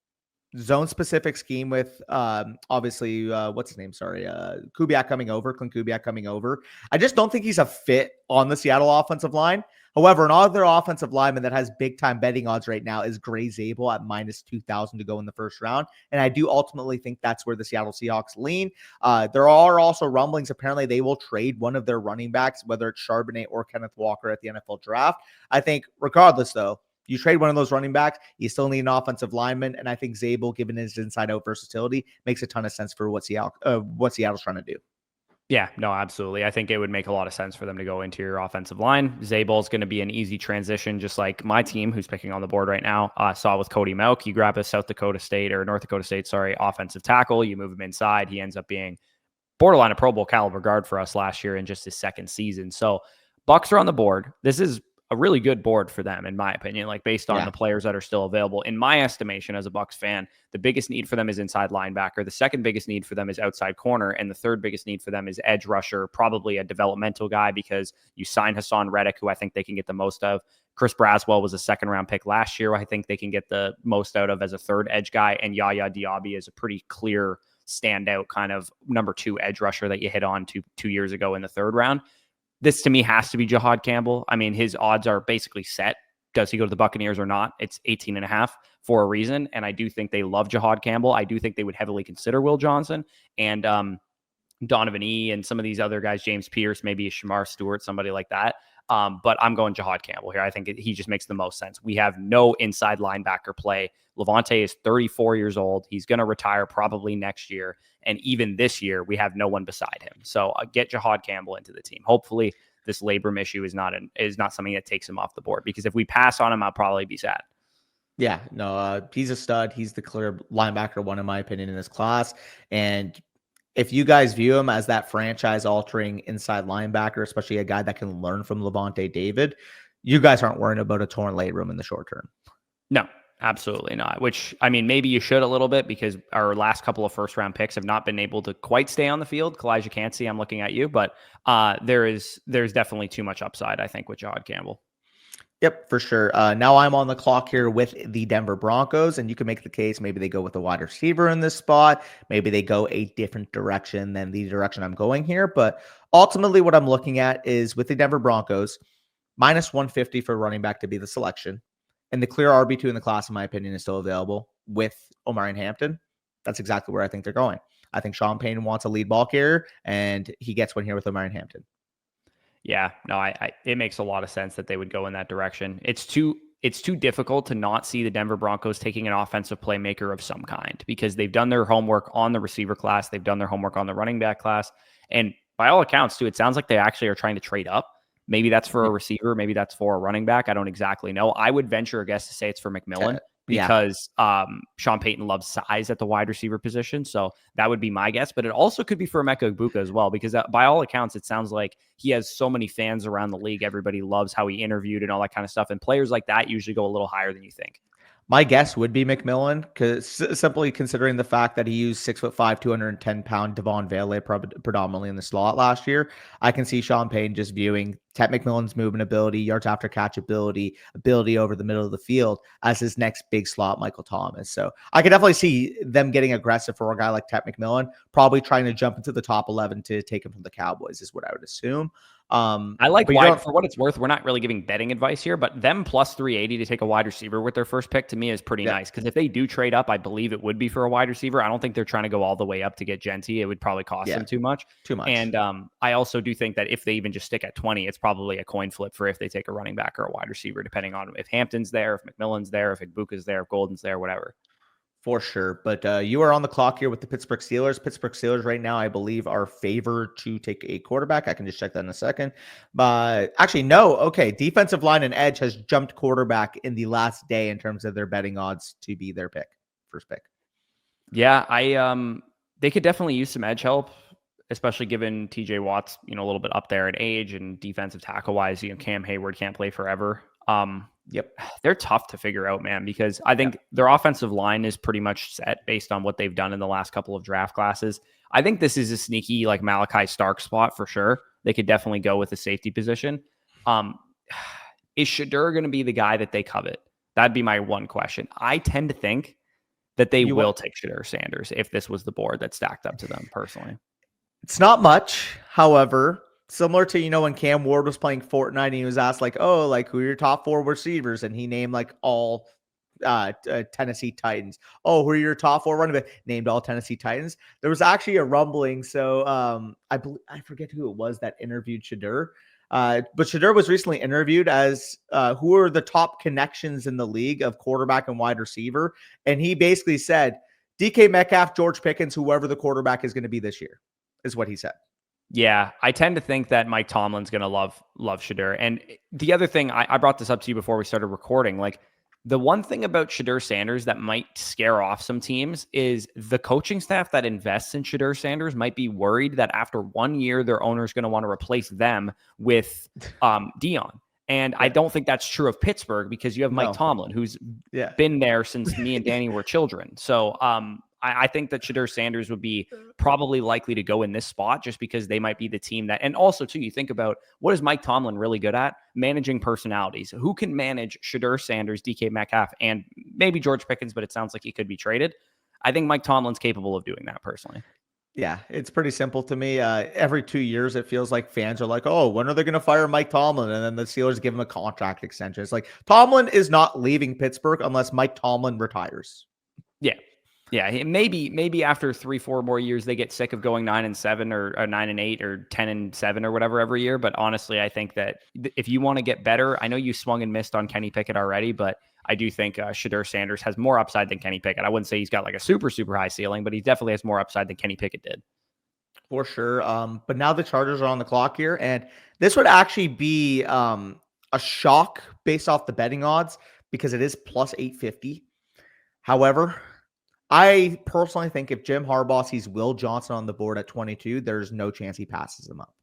zone-specific scheme with, obviously, what's his name? Sorry, Kubiak coming over, Clint Kubiak coming over. I just don't think he's a fit on the Seattle offensive line. However, another offensive lineman that has big-time betting odds right now is Gray Zabel at minus 2,000 to go in the first round. And I do ultimately think that's where the Seattle Seahawks lean. There are also rumblings. Apparently, they will trade one of their running backs, whether it's Charbonnet or Kenneth Walker at the NFL draft. I think regardless, though, you trade one of those running backs, you still need an offensive lineman. And I think Zabel, given his inside-out versatility, makes a ton of sense for what Seattle's trying to do. Yeah, no, absolutely. I think it would make a lot of sense for them to go into your offensive line. Zabel is going to be an easy transition, just like my team, who's picking on the board right now, saw with Cody Melk. You grab a North Dakota State, offensive tackle. You move him inside. He ends up being borderline a Pro Bowl caliber guard for us last year in just his second season. So Bucs are on the board. This is a really good board for them, in my opinion, like based on the players that are still available. In my estimation, as a Bucs fan, the biggest need for them is inside linebacker. The second biggest need for them is outside corner. And the third biggest need for them is edge rusher, probably a developmental guy because you sign Hassan Reddick, who I think they can get the most of. Chris Braswell was a second-round pick last year. I think they can get the most out of as a third edge guy. And Yaya Diaby is a pretty clear standout kind of number 2 edge rusher that you hit on 2 years ago in the third round. This to me has to be Jahad Campbell. I mean, his odds are basically set. Does he go to the Buccaneers or not? It's 18.5 for a reason. And I do think they love Jahad Campbell. I do think they would heavily consider Will Johnson and Donovan E. and some of these other guys, James Pierce, maybe Shamar Stewart, somebody like that. But I'm going Jahad Campbell here. I think he just makes the most sense. We have no inside linebacker play. Levante is 34 years old. He's going to retire probably next year. And even this year, we have no one beside him. So get Jahad Campbell into the team. Hopefully, this labrum issue is not something that takes him off the board. Because if we pass on him, I'll probably be sad. Yeah, no, he's a stud. He's the clear linebacker one, in my opinion, in this class. And if you guys view him as that franchise-altering inside linebacker, especially a guy that can learn from Levante David, you guys aren't worrying about a torn labrum in the short term. No, Absolutely not. Which, I mean, maybe you should a little bit because our last couple of first round picks have not been able to quite stay on the field. Kalijah Cansey, I'm looking at you, but there's definitely too much upside, I think, with Jod Campbell. Yep, for sure. Now I'm on the clock here with the Denver Broncos, and you can make the case maybe they go with a wide receiver in this spot. Maybe they go a different direction than the direction I'm going here. But ultimately, what I'm looking at is with the Denver Broncos, minus 150 for running back to be the selection. And the clear RB2 in the class, in my opinion, is still available with Omarion Hampton. That's exactly where I think they're going. I think Sean Payton wants a lead ball carrier, and he gets one here with Omarion Hampton. Yeah, no, it makes a lot of sense that they would go in that direction. It's too difficult to not see the Denver Broncos taking an offensive playmaker of some kind because they've done their homework on the receiver class, they've done their homework on the running back class, and by all accounts, too, it sounds like they actually are trying to trade up. Maybe that's for a receiver, maybe that's for a running back. I don't exactly know. I would venture a guess to say it's for McMillan. Because Sean Payton loves size at the wide receiver position. So that would be my guess. But it also could be for Emeka Egbuka as well, because by all accounts, it sounds like he has so many fans around the league. Everybody loves how he interviewed and all that kind of stuff. And players like that usually go a little higher than you think. My guess would be McMillan, because simply considering the fact that he used 6'5", 210-pound Devon Vele predominantly in the slot last year, I can see Sean Payton just viewing Ted McMillan's movement ability, yards after catch ability over the middle of the field as his next big slot, Michael Thomas. So I could definitely see them getting aggressive for a guy like Ted McMillan, probably trying to jump into the top 11 to take him from the Cowboys is what I would assume. I like wide, for what it's worth. We're not really giving betting advice here, but them plus 380 to take a wide receiver with their first pick to me is pretty nice. Because if they do trade up, I believe it would be for a wide receiver. I don't think they're trying to go all the way up to get Genty. It would probably cost them too much. And I also do think that if they even just stick at 20, it's probably a coin flip for if they take a running back or a wide receiver, depending on if Hampton's there, if McMillan's there, if Egbuka's there, if Golden's there, whatever. For sure. But you are on the clock here with the Pittsburgh Steelers. Pittsburgh Steelers right now, I believe, are favored to take a quarterback. I can just check that in a second. But actually, no. Okay. Defensive line and edge has jumped quarterback in the last day in terms of their betting odds to be their first pick. Yeah, they could definitely use some edge help, especially given TJ Watt's, a little bit up there in age and defensive tackle wise, Cam Hayward can't play forever. They're tough to figure out, man, because I think their offensive line is pretty much set based on what they've done in the last couple of draft classes. I think this is a sneaky like Malachi Stark spot for sure. They could definitely go with the safety position. Is Shedeur going to be the guy that they covet? That'd be my one question. I tend to think that they will take Shedeur Sanders if this was the board that stacked up to them personally. It's not much, however. Similar to, when Cam Ward was playing Fortnite and he was asked who are your top 4 receivers? And he named all Tennessee Titans. Oh, who are your top 4 running back? Named all Tennessee Titans. There was actually a rumbling. So I forget who it was that interviewed Shedeur. But Shedeur was recently interviewed as who are the top connections in the league of quarterback and wide receiver. And he basically said, DK Metcalf, George Pickens, whoever the quarterback is going to be this year, is what he said. Yeah, I tend to think that Mike Tomlin's going to love Shedeur. And the other thing, I brought this up to you before we started recording, the one thing about Shedeur Sanders that might scare off some teams is the coaching staff that invests in Shedeur Sanders might be worried that after 1 year, their owner is going to want to replace them with Dion. And I don't think that's true of Pittsburgh because you have Mike Tomlin, who's been there since me and Danny were children. So I think that Shedeur Sanders would be probably likely to go in this spot just because they might be the team that, and also too, you think about what is Mike Tomlin really good at? Managing personalities. Who can manage Shedeur Sanders, DK Metcalf, and maybe George Pickens, but it sounds like he could be traded. I think Mike Tomlin's capable of doing that personally. Yeah, it's pretty simple to me. Every 2 years, it feels like fans are like, oh, when are they going to fire Mike Tomlin? And then the Steelers give him a contract extension. It's like Tomlin is not leaving Pittsburgh unless Mike Tomlin retires. Yeah. Yeah, maybe after 3-4 more years they get sick of going 9-7 or 9-8 or 10-7 or whatever every year. But honestly, I think that if you want to get better, I know you swung and missed on Kenny Pickett already, but I do think Shedeur Sanders has more upside than Kenny Pickett. I wouldn't say he's got a super, super high ceiling, but he definitely has more upside than Kenny Pickett did. For sure. But now the Chargers are on the clock here, and this would actually be a shock based off the betting odds because it is plus 850. However, I personally think if Jim Harbaugh sees Will Johnson on the board at 22, there's no chance he passes him up.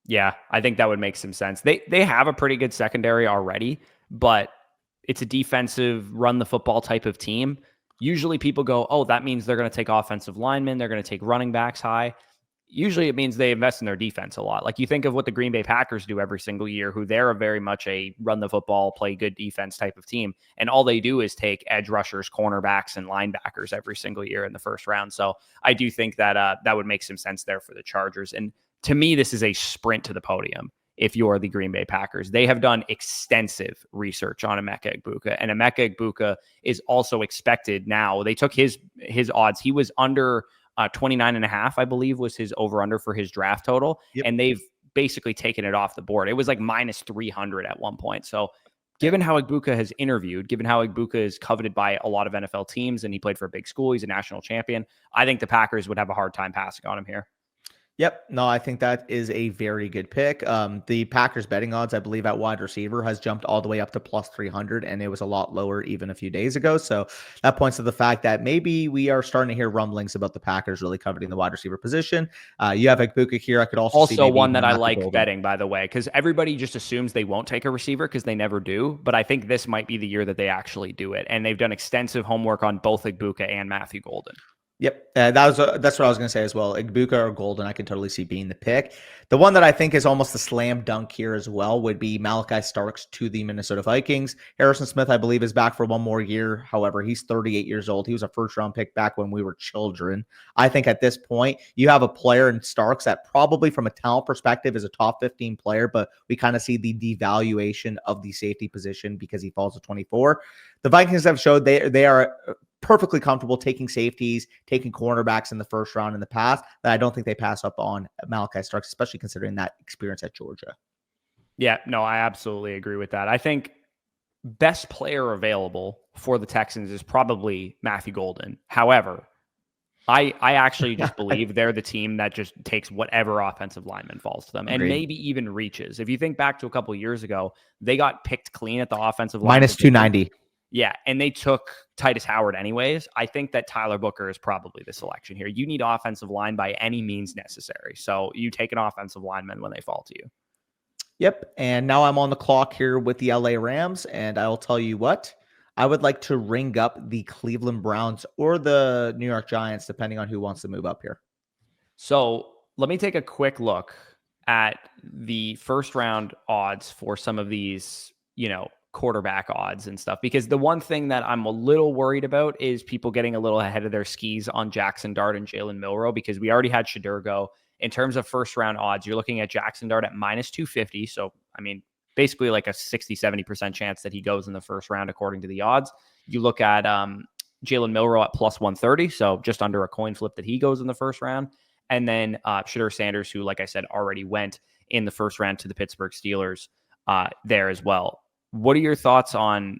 Yeah, I think that would make some sense. They have a pretty good secondary already, but it's a defensive run the football type of team, usually people go, oh, that means they're going to take offensive linemen. They're going to take running backs high. Usually it means they invest in their defense a lot. Like you think of what the Green Bay Packers do every single year, who they're very much a run the football, play good defense type of team. And all they do is take edge rushers, cornerbacks, and linebackers every single year in the first round. So I do think that that would make some sense there for the Chargers. And to me, this is a sprint to the podium. If you're the Green Bay Packers, they have done extensive research on Emeka Egbuka, and Emeka Egbuka is also expected now. They took his odds. He was under 29.5, I believe, was his over under for his draft total. Yep. And they've basically taken it off the board. It was like minus 300 at one point. So given how Egbuka has interviewed, given how Egbuka is coveted by a lot of NFL teams, and he played for a big school, he's a national champion, I think the Packers would have a hard time passing on him here. Yep. No, I think that is a very good pick. The Packers betting odds, I believe, at wide receiver has jumped all the way up to plus 300, and it was a lot lower even a few days ago. So that points to the fact that maybe we are starting to hear rumblings about the Packers really coveting the wide receiver position. You have Egbuka here. I could also see one that I like betting, by the way, because everybody just assumes they won't take a receiver because they never do. But I think this might be the year that they actually do it. And they've done extensive homework on both Egbuka and Matthew Golden. Yep, that's what I was going to say as well. Egbuka or Golden, I can totally see being the pick. The one that I think is almost a slam dunk here as well would be Malachi Starks to the Minnesota Vikings. Harrison Smith, I believe, is back for one more year. However, he's 38 years old. He was a first-round pick back when we were children. I think at this point, you have a player in Starks that probably from a talent perspective is a top 15 player, but we kind of see the devaluation of the safety position because he falls to 24. The Vikings have showed they are perfectly comfortable taking safeties, taking cornerbacks in the first round in the past, that I don't think they pass up on Malachi Starks, especially considering that experience at Georgia. Yeah, no, I absolutely agree with that. I think best player available for the Texans is probably Matthew Golden. However, I actually just believe they're the team that just takes whatever offensive lineman falls to them. Agreed. And maybe even reaches. If you think back to a couple of years ago, they got picked clean at the offensive line. Minus 290. Yeah, and they took Titus Howard anyways. I think that Tyler Booker is probably the selection here. You need offensive line by any means necessary. So you take an offensive lineman when they fall to you. Yep, and now I'm on the clock here with the LA Rams, and I'll tell you what, I would like to ring up the Cleveland Browns or the New York Giants, depending on who wants to move up here. So let me take a quick look at the first round odds for some of these, quarterback odds and stuff, because the one thing that I'm a little worried about is people getting a little ahead of their skis on Jackson Dart and Jalen Milroe, because we already had Shedeur go. In terms of first round odds, you're looking at Jackson Dart at minus 250. So, basically like a 60-70% chance that he goes in the first round, according to the odds. You look at Jalen Milroe at plus 130. So just under a coin flip that he goes in the first round. And then Shedeur Sanders, who, like I said, already went in the first round to the Pittsburgh Steelers there as well. What are your thoughts on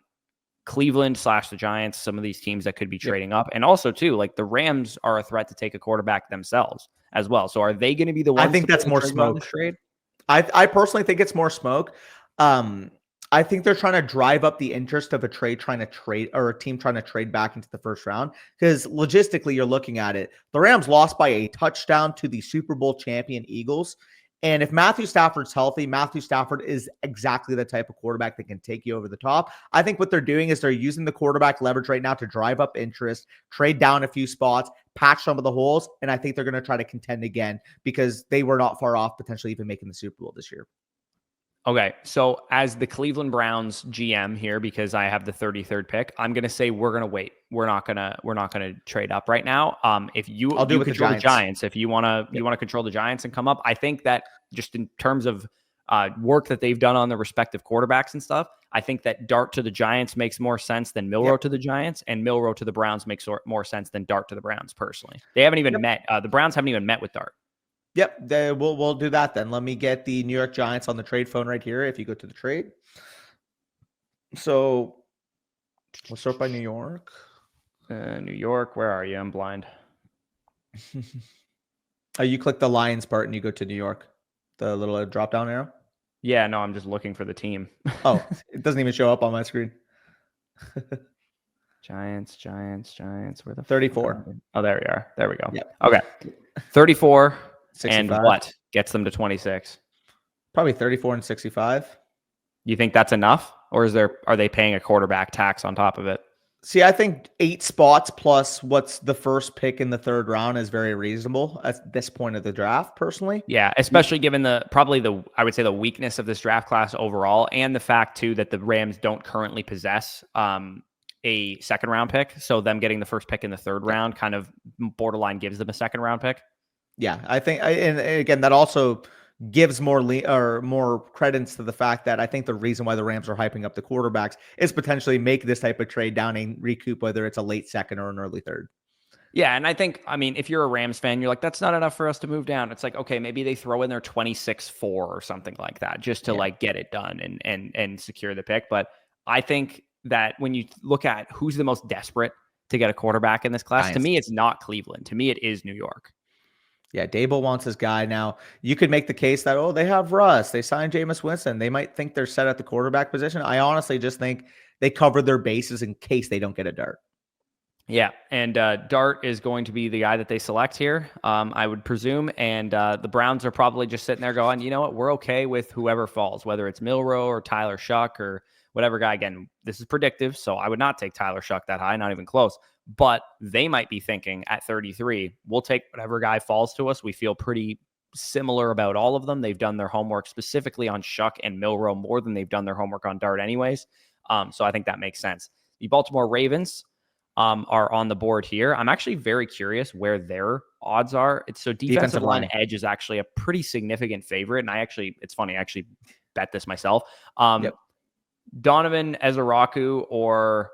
Cleveland / the Giants, some of these teams that could be trading up? And also, too, like the Rams are a threat to take a quarterback themselves as well. So are they going to be the ones? I think that's more smoke. Trade? I personally think it's more smoke. I think they're trying to drive up the interest of a team trying to trade back into the first round, because logistically you're looking at it. The Rams lost by a touchdown to the Super Bowl champion Eagles. And if Matthew Stafford's healthy, Matthew Stafford is exactly the type of quarterback that can take you over the top. I think what they're doing is they're using the quarterback leverage right now to drive up interest, trade down a few spots, patch some of the holes, and I think they're going to try to contend again because they were not far off potentially even making the Super Bowl this year. Okay, so as the Cleveland Browns GM here, because I have the 33rd pick, I'm going to say we're going to wait. We're not going to trade up right now. If you control the Giants, if you want to control the Giants and come up, I think that just in terms of work that they've done on the respective quarterbacks and stuff, I think that Dart to the Giants makes more sense than Milroe to the Giants, and Milroe to the Browns makes more sense than Dart to the Browns. Personally, they haven't even met. The Browns haven't even met with Dart. Yep, we'll do that then. Let me get the New York Giants on the trade phone right here. If you go to the trade, so we'll start by New York. New York, where are you? I'm blind. You click the Lions part and you go to New York. The little drop down arrow. Yeah, no, I'm just looking for the team. Oh, it doesn't even show up on my screen. Giants. Where the 34? Oh, there we are. There we go. Yep. Okay, 34. 65. And what gets them to 26? Probably 34 and 65. You think that's enough? or are they paying a quarterback tax on top of it? See, I think 8 spots plus what's the first pick in the 3rd round is very reasonable at this point of the draft, personally. Yeah, especially given I would say the weakness of this draft class overall, and the fact too that the Rams don't currently possess a 2nd round pick. So them getting the first pick in the 3rd round kind of borderline gives them a 2nd round pick. Yeah, I think, and again, that also gives more credence to the fact that I think the reason why the Rams are hyping up the quarterbacks is potentially make this type of trade down and recoup, whether it's a late 2nd or an early 3rd. Yeah, and I mean, if you're a Rams fan, you're like, that's not enough for us to move down. It's like, okay, maybe they throw in their 26-4 or something like that just to like get it done and secure the pick. But I think that when you look at who's the most desperate to get a quarterback in this class, to me, it's not Cleveland. To me, it is New York. Yeah, Dable wants his guy. Now, you could make the case that, oh, they have Russ. They signed Jameis Winston. They might think they're set at the quarterback position. I honestly just think they cover their bases in case they don't get a Dart. Yeah, and Dart is going to be the guy that they select here, I would presume. And the Browns are probably just sitting there going, you know what, we're okay with whoever falls, whether it's Milroe or Tyler Shuck or whatever guy. Again, this is predictive, so I would not take Tyler Shuck that high, not even close. But they might be thinking at 33, we'll take whatever guy falls to us. We feel pretty similar about all of them. They've done their homework specifically on Shuck and Milroe more than they've done their homework on Dart anyways. So I think that makes sense. The Baltimore Ravens are on the board here. I'm actually very curious where their odds are. So defensive line edge is actually a pretty significant favorite. And it's funny, I actually bet this myself. Donovan Ezeraku or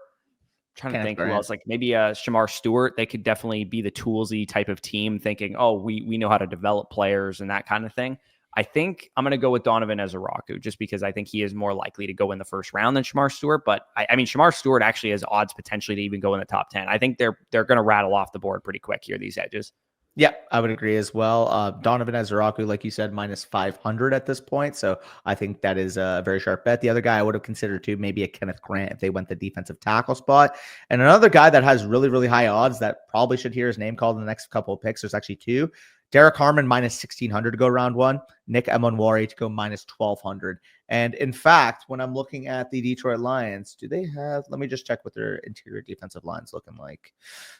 trying to think who else, like maybe Shamar Stewart. They could definitely be the toolsy type of team thinking, oh, we know how to develop players and that kind of thing. I think I'm going to go with Donovan Ezeraku just because I think he is more likely to go in the 1st round than Shamar Stewart. But I mean, Shamar Stewart actually has odds potentially to even go in the top 10. I think they're going to rattle off the board pretty quick here, these edges. Yeah, I would agree as well. Donovan Ezeraku, like you said, minus 500 at this point. So I think that is a very sharp bet. The other guy I would have considered too, maybe a Kenneth Grant if they went the defensive tackle spot. And another guy that has really, really high odds that probably should hear his name called in the next couple of picks. There's actually 2. Derek Harmon minus 1,600 to go round 1. Nick Emonwari to go minus 1,200. And in fact, when I'm looking at the Detroit Lions, do they have, let me just check what their interior defensive line's looking like.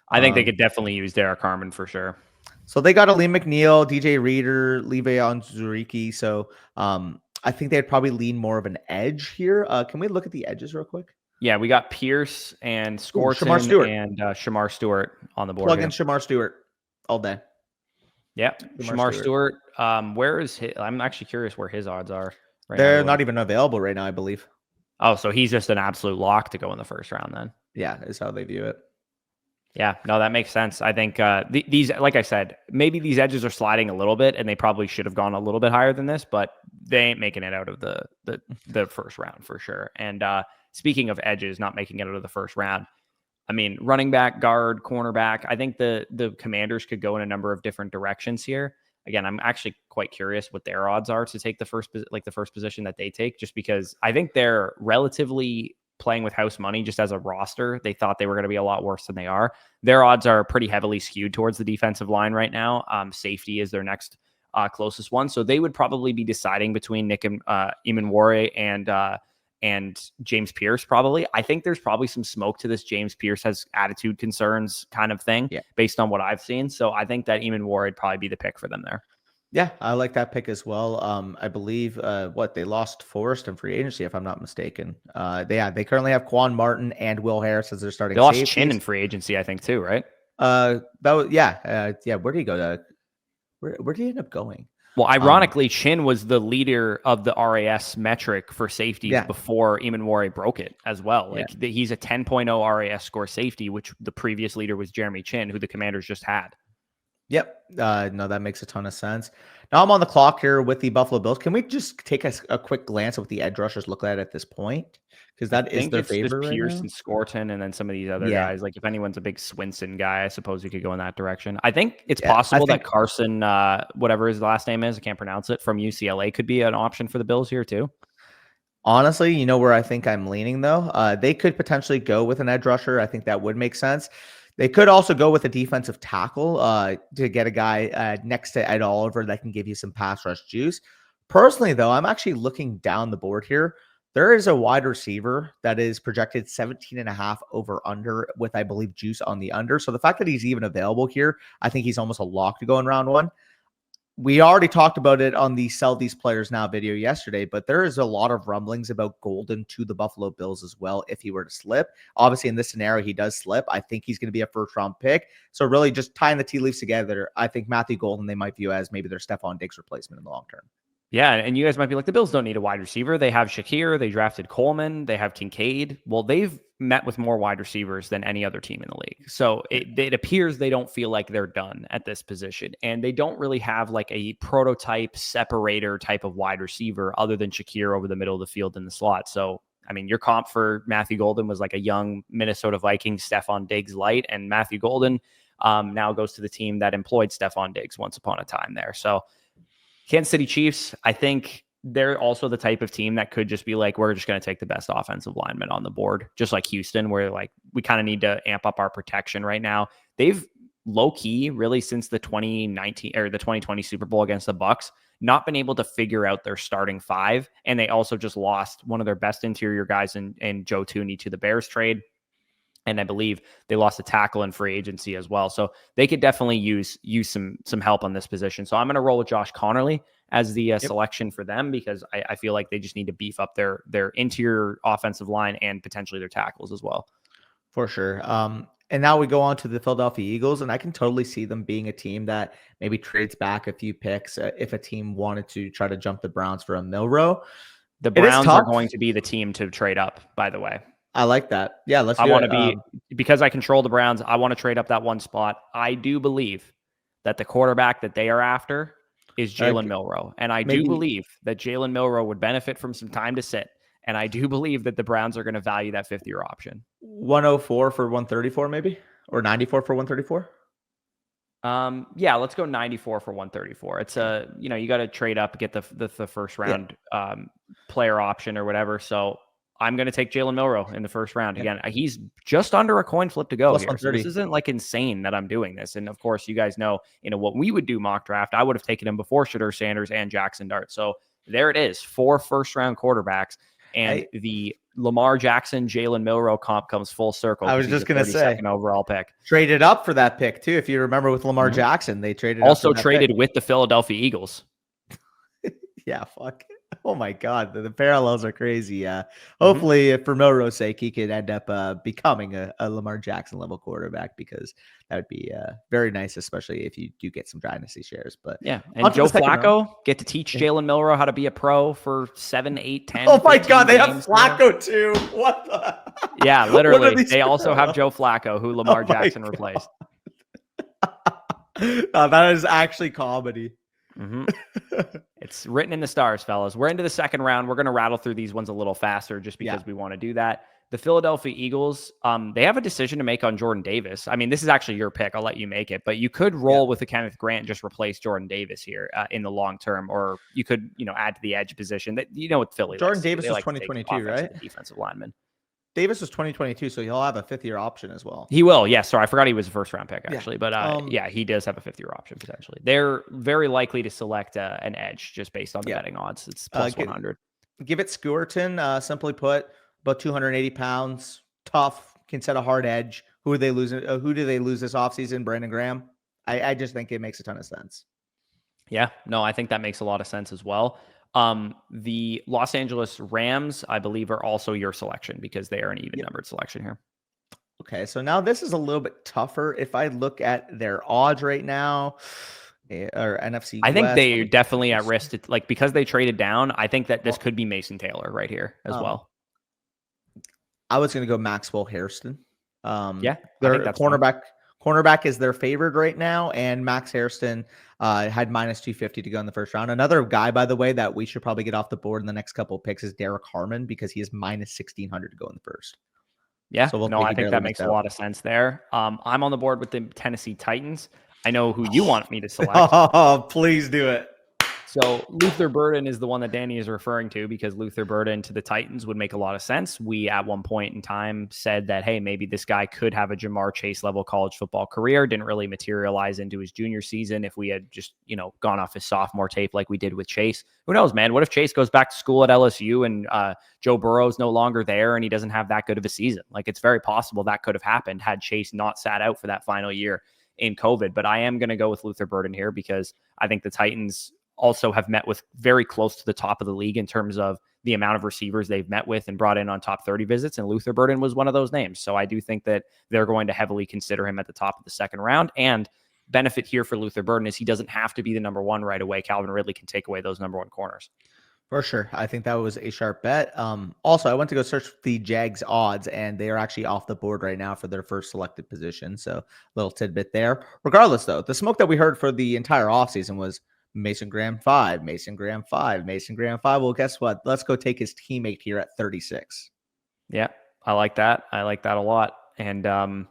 I think they could definitely use Derek Harmon for sure. So they got Aleem McNeil, DJ Reader, Le'Veon Zuriki. So I think they'd probably lean more of an edge here. Can we look at the edges real quick? Yeah, we got Pierce and Scorton and Shamar Stewart on the board. Plug in Shamar Stewart all day. Yeah, Shamar Stewart. Where is his? I'm actually curious where his odds are. They're not even available right now, I believe. Oh, so he's just an absolute lock to go in the 1st round then. Yeah, is how they view it. Yeah, no, that makes sense. I think these, like I said, maybe these edges are sliding a little bit, and they probably should have gone a little bit higher than this, but they ain't making it out of the 1st round for sure. And speaking of edges not making it out of the 1st round, I mean, running back, guard, cornerback, I think the Commanders could go in a number of different directions here. Again, I'm actually quite curious what their odds are to take the first position that they take, just because I think they're relatively playing with house money just as a roster. They thought they were going to be a lot worse than they are. Their odds are pretty heavily skewed towards the defensive line right now. Safety is their next closest one. So they would probably be deciding between Nick and Emonwari and James Pierce probably. I think there's probably some smoke to this James Pierce has attitude concerns kind of thing based on what I've seen. So I think that Emonwari would probably be the pick for them there. Yeah, I like that pick as well. I believe they lost Forrest in free agency, if I'm not mistaken. They currently have Quan Martin and Will Harris as their starting. They lost Chin in free agency, I think, too, right? Where did he go? Where did he end up going? Well, ironically, Chin was the leader of the RAS metric for safety before Emonwari broke it as well. Like he's a 10.0 RAS score safety, which the previous leader was Jeremy Chin, who the Commanders just had. Yep. No, that makes a ton of sense. Now I'm on the clock here with the Buffalo Bills. Can we just take a quick glance at what the edge rushers look like at this point? Because that is their favorite. Pierce and Scorton, and then some of these other guys. Like if anyone's a big Swinson guy, I suppose we could go in that direction. I think it's possible that Carson, whatever his last name is, I can't pronounce it, from UCLA could be an option for the Bills here too. Honestly, you know where I think I'm leaning though? They could potentially go with an edge rusher. I think that would make sense. They could also go with a defensive tackle to get a guy next to Ed Oliver that can give you some pass rush juice. Personally, though, I'm actually looking down the board here. There is a wide receiver that is projected 17.5 over under with, I believe, juice on the under. So the fact that he's even available here, I think he's almost a lock to go in round one. We already talked about it on the Sell These Players Now video yesterday, but there is a lot of rumblings about Golden to the Buffalo Bills as well if he were to slip. Obviously, in this scenario, he does slip. I think he's going to be a first-round pick. So really just tying the tea leaves together, I think Matthew Golden they might view as maybe their Stephon Diggs replacement in the long term. Yeah, and you guys might be like, the Bills don't need a wide receiver. They have Shakir, they drafted Coleman, they have Kincaid. Well, they've met with more wide receivers than any other team in the league. So it appears they don't feel like they're done at this position. And they don't really have like a prototype separator type of wide receiver other than Shakir over the middle of the field in the slot. So, I mean, your comp for Matthew Golden was like a young Minnesota Vikings Stephon Diggs light, and Matthew Golden now goes to the team that employed Stephon Diggs once upon a time there. So Kansas City Chiefs, I think they're also the type of team that could just be like, we're just going to take the best offensive lineman on the board, just like Houston, where like we kind of need to amp up our protection right now. They've low key, really, since the 2019 or the 2020 Super Bowl against the Bucs, not been able to figure out their starting five. And they also just lost one of their best interior guys in Joe Thuney to the Bears trade. And I believe they lost a tackle in free agency as well. So they could definitely use some help on this position. So I'm going to roll with Josh Connerly as the selection for them, because I feel like they just need to beef up their interior offensive line and potentially their tackles as well. For sure. And now we go on to the Philadelphia Eagles, and I can totally see them being a team that maybe trades back a few picks if a team wanted to try to jump the Browns for a Milroe. The Browns are going to be the team to trade up, by the way. I like that. Yeah, let's do it. I want to be, because I control the Browns, I want to trade up that one spot. I do believe that the quarterback that they are after is Jalen Milroe. And I do believe that Jalen Milroe would benefit from some time to sit. And I do believe that the Browns are going to value that fifth-year option. 104 for 134 maybe? Or 94 for 134? Yeah, let's go 94 for 134. It's you got to trade up, get the first round player option or whatever. So I'm going to take Jalen Milroe in the first round. Again, he's just under a coin flip to go Plus here. So this isn't like insane that I'm doing this. And of course, you guys know, what we would do mock draft, I would have taken him before Shedeur Sanders and Jackson Dart. So there it is, 4 first-round quarterbacks. And the Lamar Jackson, Jalen Milroe comp comes full circle. I was just going to say, overall pick. Traded up for that pick, too. If you remember with Lamar Jackson, they traded also up traded with the Philadelphia Eagles. Yeah, fuck. Oh my God, the parallels are crazy. Hopefully, for Milroe's sake, he could end up becoming a Lamar Jackson level quarterback, because that would be very nice, especially if you do get some dynasty shares. But yeah, and Joe Flacco get to teach Jalen Milroe how to be a pro for 7, 8, 10. Oh my God, they have Flacco too. What the? Yeah, literally. They also have Joe Flacco, who Lamar Jackson replaced. That is actually comedy. It's written in the stars, fellas. We're into the second round. We're going to rattle through these ones a little faster just because we want to do that. The Philadelphia Eagles, they have a decision to make on Jordan Davis. I mean, this is actually your pick. I'll let you make it, but you could roll with a Kenneth Grant and just replace Jordan Davis here in the long term, or you could, add to the edge position. That what Philly. Jordan Davis was 2022, right? Defensive lineman. Davis was 2022, so he'll have a 5th-year option as well. He will, yes. Sorry, I forgot he was a first-round pick, actually. But, he does have a 5th-year option, potentially. They're very likely to select an edge just based on the betting odds. It's plus 100. Give it Skewerton, simply put, about 280 pounds, tough, can set a hard edge. Who do they lose this offseason? Brandon Graham? I just think it makes a ton of sense. Yeah, no, I think that makes a lot of sense as well. The Los Angeles Rams, I believe, are also your selection because they are an even numbered selection here. Okay, so now this is a little bit tougher. If I look at their odds right now, or NFC, I think they're definitely at risk to, because they traded down. I think that this could be Mason Taylor right here as well. I was going to go Maxwell Hairston. Their cornerback is their favorite right now, and Max Hairston had minus 250 to go in the first round. Another guy, by the way, that we should probably get off the board in the next couple of picks is Derek Harmon, because he is minus 1,600 to go in the first. Yeah, so I think that makes a lot of sense there. I'm on the board with the Tennessee Titans. I know who you want me to select. Oh, please do it. So Luther Burden is the one that Danny is referring to because Luther Burden to the Titans would make a lot of sense. We at one point in time said that, hey, maybe this guy could have a Jamar Chase level college football career. Didn't really materialize into his junior season. If we had just, gone off his sophomore tape like we did with Chase, who knows, man? What if Chase goes back to school at LSU and Joe Burrow's no longer there and he doesn't have that good of a season? Like, it's very possible that could have happened had Chase not sat out for that final year in COVID. But I am going to go with Luther Burden here because I think the Titans also have met with very close to the top of the league in terms of the amount of receivers they've met with and brought in on top 30 visits. And Luther Burden was one of those names. So I do think that they're going to heavily consider him at the top of the second round. And benefit here for Luther Burden is he doesn't have to be the number one right away. Calvin Ridley can take away those number one corners. For sure. I think that was a sharp bet. Also, I went to go search the Jags odds, and they are actually off the board right now for their first selected position. So little tidbit there. Regardless, though, the smoke that we heard for the entire offseason was Mason Graham 5, Mason Graham 5, Mason Graham 5. Well, guess what? Let's go take his teammate here at 36. Yeah, I like that. I like that a lot. And I'm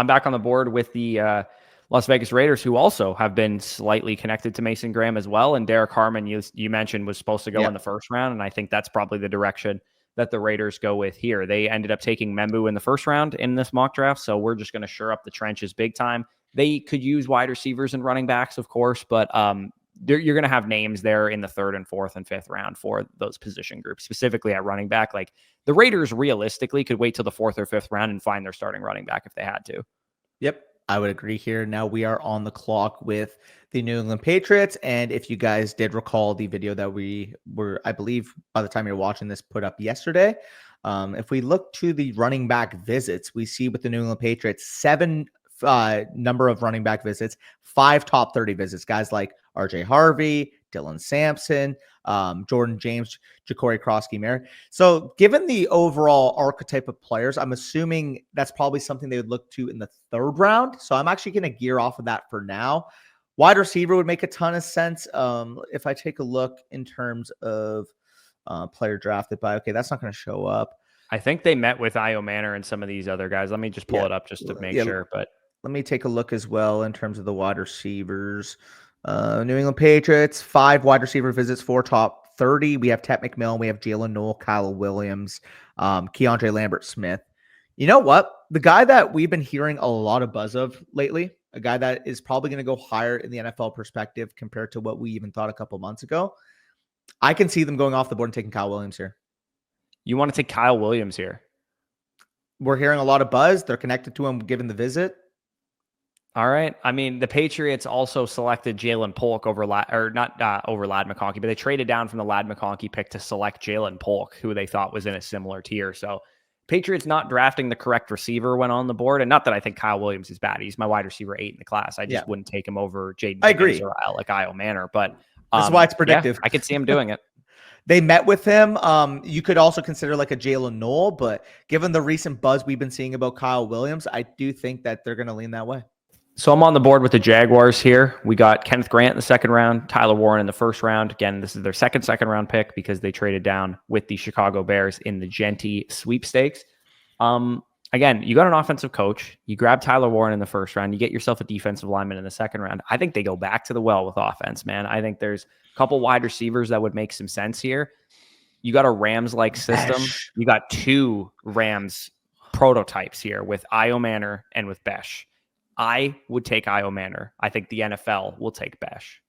back on the board with the Las Vegas Raiders, who also have been slightly connected to Mason Graham as well. And Derek Harmon, you mentioned, was supposed to go in the first round. And I think that's probably the direction that the Raiders go with here. They ended up taking Membu in the first round in this mock draft. So we're just going to shore up the trenches big time. They could use wide receivers and running backs, of course, but you're going to have names there in the third and fourth and fifth round for those position groups, specifically at running back. Like, the Raiders realistically could wait till the fourth or fifth round and find their starting running back if they had to. Yep, I would agree here. Now we are on the clock with the New England Patriots. And if you guys did recall the video that we were, I believe by the time you're watching this, put up yesterday, if we look to the running back visits, we see with the New England Patriots, 7 number of running back visits, 5 top 30 visits, guys like RJ Harvey, Dylan Sampson, Jordan James, Ja'Cory Krosky-Merritt. So given the overall archetype of players, I'm assuming that's probably something they would look to in the third round. So I'm actually going to gear off of that for now. Wide receiver would make a ton of sense. If I take a look in terms of player drafted by, okay, that's not going to show up. I think they met with Io Manor and some of these other guys. Let me just pull it up just to make sure. But let me take a look as well in terms of the wide receivers. New England Patriots, 5 wide receiver visits, 4 top 30. We have Ted McMillan, we have Jalen Noel, Kyle Williams, Keandre Lambert-Smith. You know what? The guy that we've been hearing a lot of buzz of lately, a guy that is probably going to go higher in the NFL perspective compared to what we even thought a couple months ago. I can see them going off the board and taking Kyle Williams here. You want to take Kyle Williams here? We're hearing a lot of buzz. They're connected to him given the visit. All right. I mean, the Patriots also selected Jalen Polk over Ladd McConkey, but they traded down from the Ladd McConkey pick to select Jalen Polk, who they thought was in a similar tier. So Patriots not drafting the correct receiver went on the board. And not that I think Kyle Williams is bad. He's my wide receiver 8 in the class. I just wouldn't take him over Jaden. I agree. Or like Io Manor, but that's why it's predictive. Yeah, I could see him doing it. They met with him. You could also consider like a Jalen Noel, but given the recent buzz we've been seeing about Kyle Williams, I do think that they're going to lean that way. So I'm on the board with the Jaguars here. We got Kenneth Grant in the second round, Tyler Warren in the first round. Again, this is their second round pick because they traded down with the Chicago Bears in the Genty sweepstakes. Again, you got an offensive coach. You grab Tyler Warren in the first round. You get yourself a defensive lineman in the second round. I think they go back to the well with offense, man. I think there's a couple wide receivers that would make some sense here. You got a Rams-like system. You got 2 Rams prototypes here with Io Manor and with Besh. I would take Io Manor. I think the NFL will take Besh.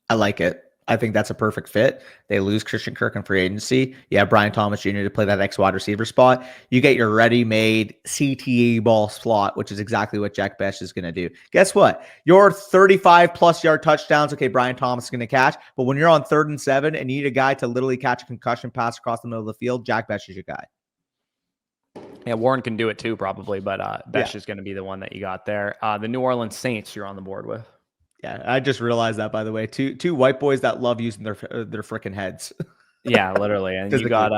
I like it. I think that's a perfect fit. They lose Christian Kirk in free agency. You have Brian Thomas Jr. to play that X wide receiver spot. You get your ready-made CTE ball slot, which is exactly what Jack Besh is going to do. Guess what? Your 35-plus yard touchdowns, okay, Brian Thomas is going to catch. But when you're on 3rd and 7 and you need a guy to literally catch a concussion pass across the middle of the field, Jack Besh is your guy. Yeah, Warren can do it too, probably, but Besh is going to be the one that you got there. The New Orleans Saints you're on the board with. Yeah, I just realized that, by the way. Two white boys that love using their freaking heads. Yeah, literally. And you got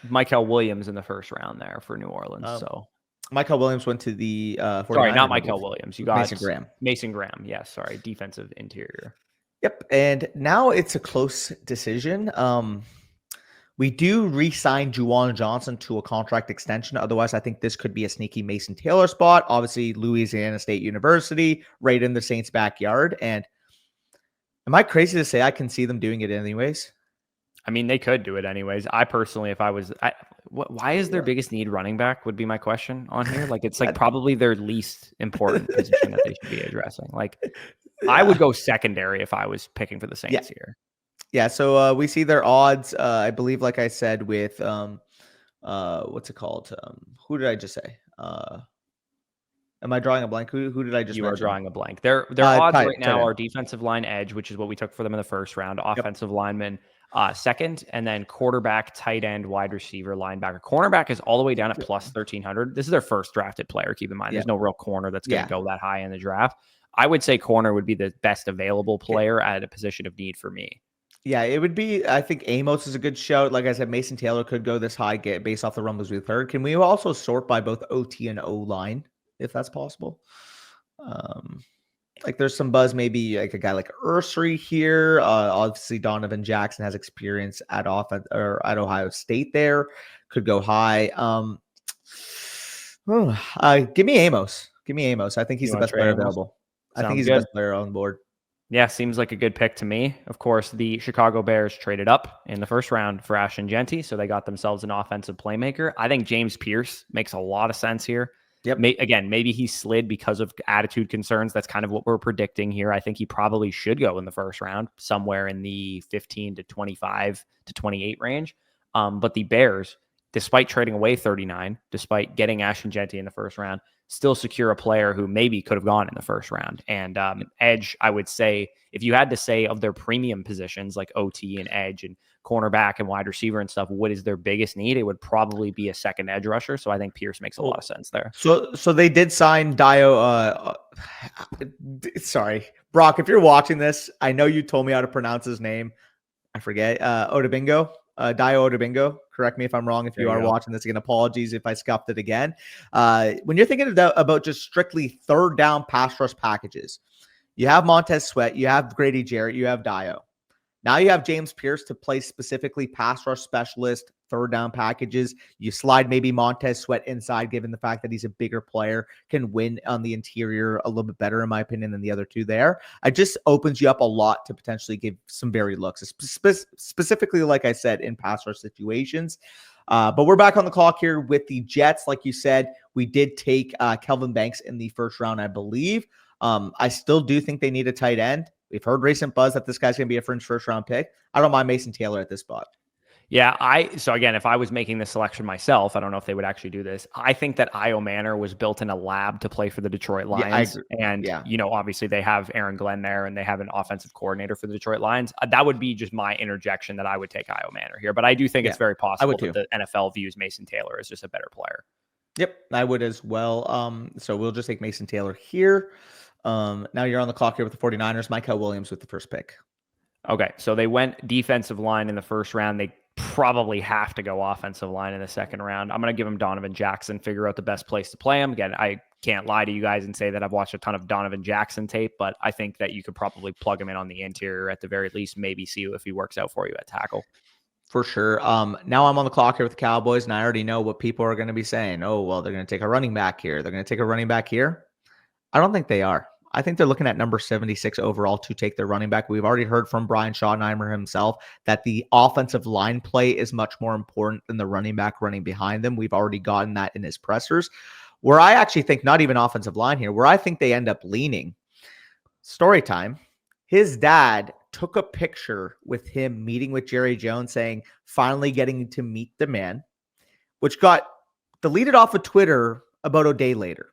Michael Williams in the first round there for New Orleans. So Michael Williams went to the 49ers. Sorry, not Michael Williams. You got Mason Graham. Mason Graham. Yes, sorry. Defensive interior. Yep. And now it's a close decision. We do re-sign Juwan Johnson to a contract extension. Otherwise, I think this could be a sneaky Mason Taylor spot. Obviously, Louisiana State University, right in the Saints' backyard. And Am I crazy to say I can see them doing it anyways? I mean, they could do it anyways. I personally, if I was, why is their Yeah. biggest need running back? Would be my question on here. Like, it's like Yeah. probably their least important position that they should be addressing. Like, I would Yeah. go secondary if I was picking for the Yeah. Saints here. Yeah. So we see their odds. I believe, like I said, with what's it called? Who did I just say? Am I drawing a blank? Who did I just You are mention? drawing a blank. Their odds right Tight now end. are defensive line edge, which is what we took for them in the first round. Yep. Offensive lineman second, and then quarterback, tight end, wide receiver, linebacker. Cornerback is all the way down at plus 1,300. This is their first drafted player. Keep in mind, Yeah. there's no real corner that's going Yeah. to go that high in the draft. I would say corner would be the best available player at a position of need for me. Yeah, it would be. I think Amos is a good shout. Like I said, Mason Taylor could go this high, get based off the rumbles we've heard. Can we also sort by both OT and O line, if that's possible? Like there's some buzz, maybe like a guy like Ursery here. Obviously, Donovan Jackson has experience at offense or at Ohio State. There could go high. Give me Amos. Give me Amos. I think he's You the want best to player trade Amos? available. I think Sounds he's good. the best player on board. Yeah, seems like a good pick to me. Of course, the Chicago Bears traded up in the first round for Ashton Genty, so they got themselves an offensive playmaker. I think James Pierce makes a lot of sense here. Yep. Again, maybe he slid because of attitude concerns. That's kind of what we're predicting here. I think he probably should go in the first round, somewhere in the 15 to 25 to 28 range. But the Bears, despite trading away 39, despite getting Ashton Genty in the first round, still secure a player who maybe could have gone in the first round. And edge, I would say, if you had to say of their premium positions like OT and edge and cornerback and wide receiver and stuff, what is their biggest need? It would probably be a second edge rusher. So I think Pierce makes a lot of sense there. So they did sign Dio. Sorry, Brock, if you're watching this, I know you told me how to pronounce his name. I forget. Odabingo. Dio Odabingo. Correct me if I'm wrong. If you are watching this again, apologies if I scuffed it again. When you're thinking about just strictly third down pass rush packages, you have Montez Sweat, you have Grady Jarrett, you have Dio. Now you have James Pierce to play specifically pass rush specialist, third down packages. You slide maybe Montez Sweat inside, given the fact that he's a bigger player, can win on the interior a little bit better, in my opinion, than the other two there. It just opens you up a lot to potentially give some varied looks, specifically, like I said, in pass rush situations. But we're back on the clock here with the Jets. Like you said, we did take Kelvin Banks in the first round, I believe. I still do think they need a tight end. We've heard recent buzz that this guy's going to be a fringe first round pick. I don't mind Mason Taylor at this spot. Yeah, so again, if I was making this selection myself, I don't know if they would actually do this. I think that Io Manor was built in a lab to play for the Detroit Lions. Obviously they have Aaron Glenn there and they have an offensive coordinator for the Detroit Lions. That would be just my interjection that I would take Io Manor here. But I do think it's very possible that the NFL views Mason Taylor as just a better player. Yep, I would as well. So we'll just take Mason Taylor here. Now you're on the clock here with the 49ers. Micah Williams with the first pick. Okay, so they went defensive line in the first round. They probably have to go offensive line in the second round. I'm going to give him Donovan Jackson, figure out the best place to play him. Again, I can't lie to you guys and say that I've watched a ton of Donovan Jackson tape, but I think that you could probably plug him in on the interior at the very least, maybe see if he works out for you at tackle. For sure. Now I'm on the clock here with the Cowboys, and I already know what people are going to be saying. Oh, well, they're going to take a running back here. They're going to take a running back here. I don't think they are. I think they're looking at number 76 overall to take their running back. We've already heard from Brian Schottenheimer himself that the offensive line play is much more important than the running back running behind them. We've already gotten that in his pressers. Where I actually think not even offensive line here, where I think they end up leaning. Story time. His dad took a picture with him meeting with Jerry Jones saying, finally getting to meet the man, which got deleted off of Twitter about a day later.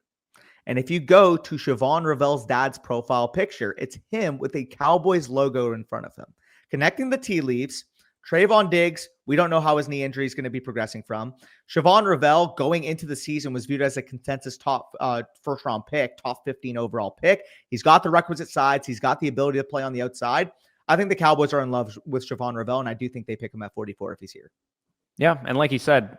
And if you go to Siobhan Ravel's dad's profile picture, it's him with a Cowboys logo in front of him. Connecting the tea leaves, Trayvon Diggs, we don't know how his knee injury is going to be progressing from. Siobhan Ravel going into the season was viewed as a consensus top first round pick, top 15 overall pick. He's got the requisite size. He's got the ability to play on the outside. I think the Cowboys are in love with Siobhan Ravel, and I do think they pick him at 44 if he's here. Yeah, and like you said,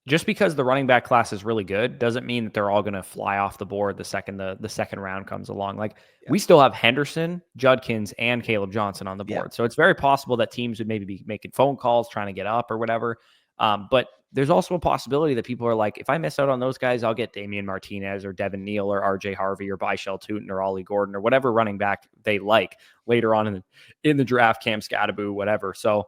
just because the running back class is really good doesn't mean that they're all going to fly off the board the second the second round comes along. Like we still have Henderson, Judkins, and Caleb Johnson on the board. So it's very possible that teams would maybe be making phone calls, trying to get up or whatever. But there's also a possibility that people are like, if I miss out on those guys, I'll get Damian Martinez or Devin Neal or RJ Harvey or Byshell Tootin or Ollie Gordon or whatever running back they like later on in the draft, Cam Scattaboo, whatever. So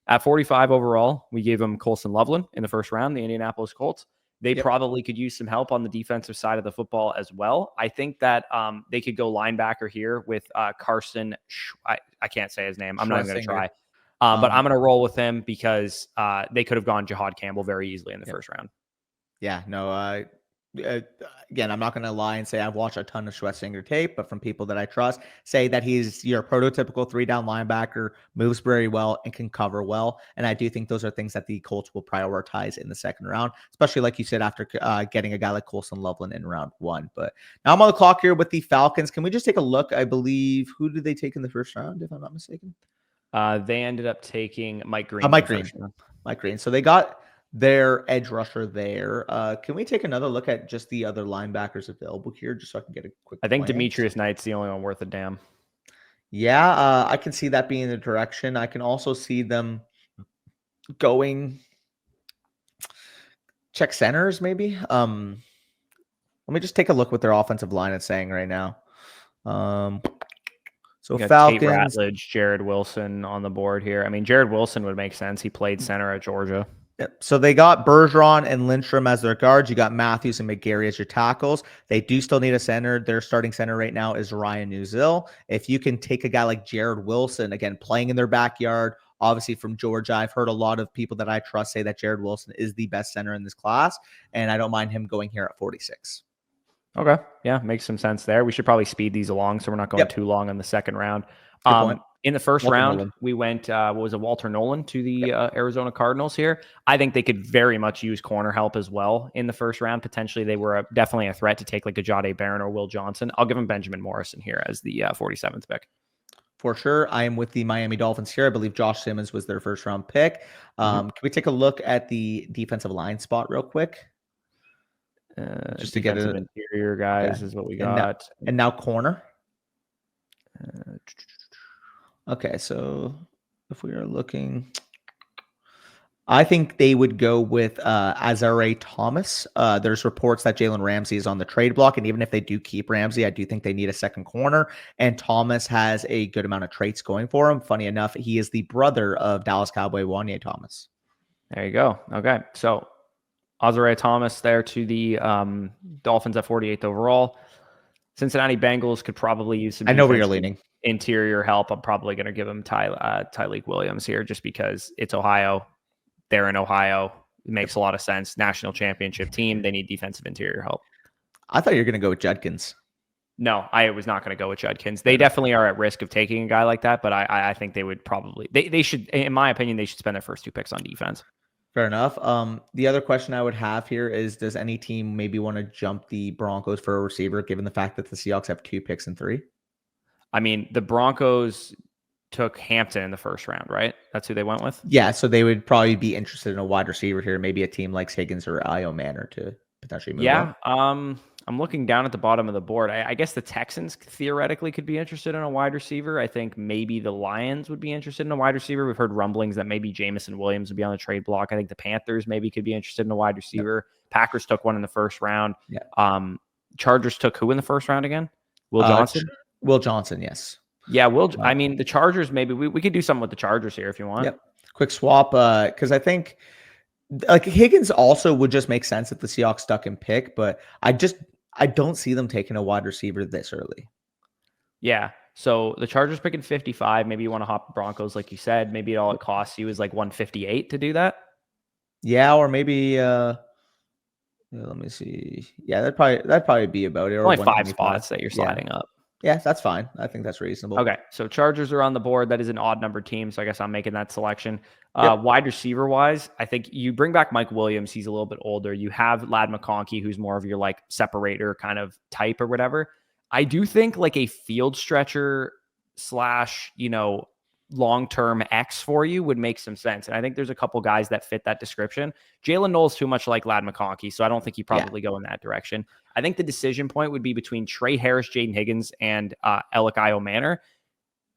at 45 overall, we gave him Colson Loveland in the first round, the Indianapolis Colts. They probably could use some help on the defensive side of the football as well. I think that they could go linebacker here with Carson. I can't say his name. I'm not even going to try. But I'm going to roll with him because they could have gone Jahad Campbell very easily in the first round. Yeah, no, again, I'm not going to lie and say I've watched a ton of Schlesinger tape, but from people that I trust, say that he's your prototypical 3-down linebacker, moves very well, and can cover well. And I do think those are things that the Colts will prioritize in the second round, especially like you said, after getting a guy like Colson Loveland in round 1. But now I'm on the clock here with the Falcons. Can we just take a look? I believe, who did they take in the first round, if I'm not mistaken? They ended up taking Mike Green. Mike Green. So they got their edge rusher there. Can we take another look at just the other linebackers available here, just so I can get a quick? I think Demetrius Knight's the only one worth a damn. Yeah, I can see that being the direction. I can also see them going check centers, maybe. Let me just take a look what their offensive line is saying right now. So Falcons, Tate Ratledge, Jared Wilson on the board here. I mean, Jared Wilson would make sense. He played center at Georgia. Yep. So they got Bergeron and Lindstrom as their guards. You got Matthews and McGarry as your tackles. They do still need a center. Their starting center right now is Ryan Nuzil. If you can take a guy like Jared Wilson, again, playing in their backyard, obviously from Georgia, I've heard a lot of people that I trust say that Jared Wilson is the best center in this class, and I don't mind him going here at 46. Okay. Yeah, makes some sense there. We should probably speed these along so we're not going too long in the second round. In the first round, we went, Walter Nolan to the Arizona Cardinals here. I think they could very much use corner help as well in the first round. Potentially, they were definitely a threat to take like a Jahdae Barron or Will Johnson. I'll give him Benjamin Morrison here as the 47th pick. For sure. I am with the Miami Dolphins here. I believe Josh Simmons was their first round pick. Can we take a look at the defensive line spot real quick? Just to get an interior guys is what we got. And now corner. Okay, so if we are looking, I think they would go with Azare Thomas. There's reports that Jalen Ramsey is on the trade block, and even if they do keep Ramsey, I do think they need a second corner, and Thomas has a good amount of traits going for him. Funny enough, he is the brother of Dallas Cowboy Wanye Thomas. There you go. Okay, so Azare Thomas there to the Dolphins at 48th overall. Cincinnati Bengals could probably use some. I know where you're leaning. Interior help. I'm probably going to give him Tyleik Williams here just because it's Ohio. They're in Ohio. It makes a lot of sense. National championship team. They need defensive interior help. I thought you were going to go with Judkins. No, I was not going to go with Judkins. They definitely are at risk of taking a guy like that, but I think they would probably they should, in my opinion, they should spend their first 2 picks on defense. Fair enough. The other question I would have here is, does any team maybe want to jump the Broncos for a receiver, given the fact that the Seahawks have 2 picks and 3? I mean, the Broncos took Hampton in the first round, right? That's who they went with? Yeah, so they would probably be interested in a wide receiver here. Maybe a team like Higgins or Io Manor to potentially move on. I'm looking down at the bottom of the board. I guess the Texans theoretically could be interested in a wide receiver. I think maybe the Lions would be interested in a wide receiver. We've heard rumblings that maybe Jameson Williams would be on the trade block. I think the Panthers maybe could be interested in a wide receiver. Yep. Packers took one in the first round. Yeah. Chargers took who in the first round again? Will Johnson? Will Johnson, yes. Yeah, I mean, the Chargers, maybe we could do something with the Chargers here if you want. Yep. Quick swap, because I think like Higgins also would just make sense if the Seahawks stuck in pick, but I don't see them taking a wide receiver this early. Yeah. So the Chargers picking 55. Maybe you want to hop Broncos, like you said. Maybe all it costs you is like 158 to do that. Yeah, or maybe let me see. Yeah, that'd probably be about it. Or only 5 spots that you're sliding up. Yeah, that's fine. I think that's reasonable. Okay, so Chargers are on the board. That is an odd number team, so I guess I'm making that selection. Wide receiver-wise, I think you bring back Mike Williams. He's a little bit older. You have Ladd McConkey, who's more of your like separator kind of type or whatever. I do think like a field stretcher / long-term X for you would make some sense. And I think there's a couple guys that fit that description. Jalen Noel's too much like Ladd McConkey, so I don't think he'd probably go in that direction. I think the decision point would be between Trey Harris, Jaden Higgins, and Io Manor.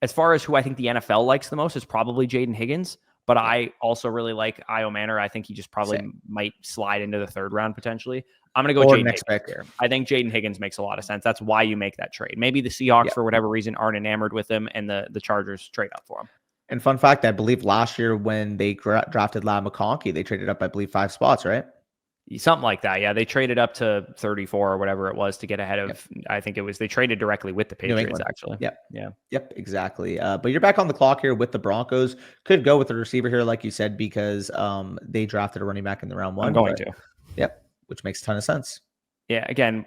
As far as who I think the NFL likes the most is probably Jaden Higgins. But I also really like Io Manor. I think he just probably Same. might slide into the 3rd round potentially. I'm going to go Or Jaden next Higgins pick. here. I think Jaden Higgins makes a lot of sense. That's why you make that trade. Maybe the Seahawks, Yeah. for whatever reason, aren't enamored with him, and the Chargers trade up for him. And fun fact, I believe last year when they drafted Lad McConkey, they traded up, I believe, 5 spots, right? Something like that. Yeah, they traded up to 34 or whatever it was to get ahead of, I think it was, they traded directly with the New Patriots, England. actually. Yep. Yeah. Yep, exactly. But you're back on the clock here with the Broncos. Could go with the receiver here, like you said, because they drafted a running back in the round 1. I'm going to. Yep, which makes a ton of sense. Yeah, again,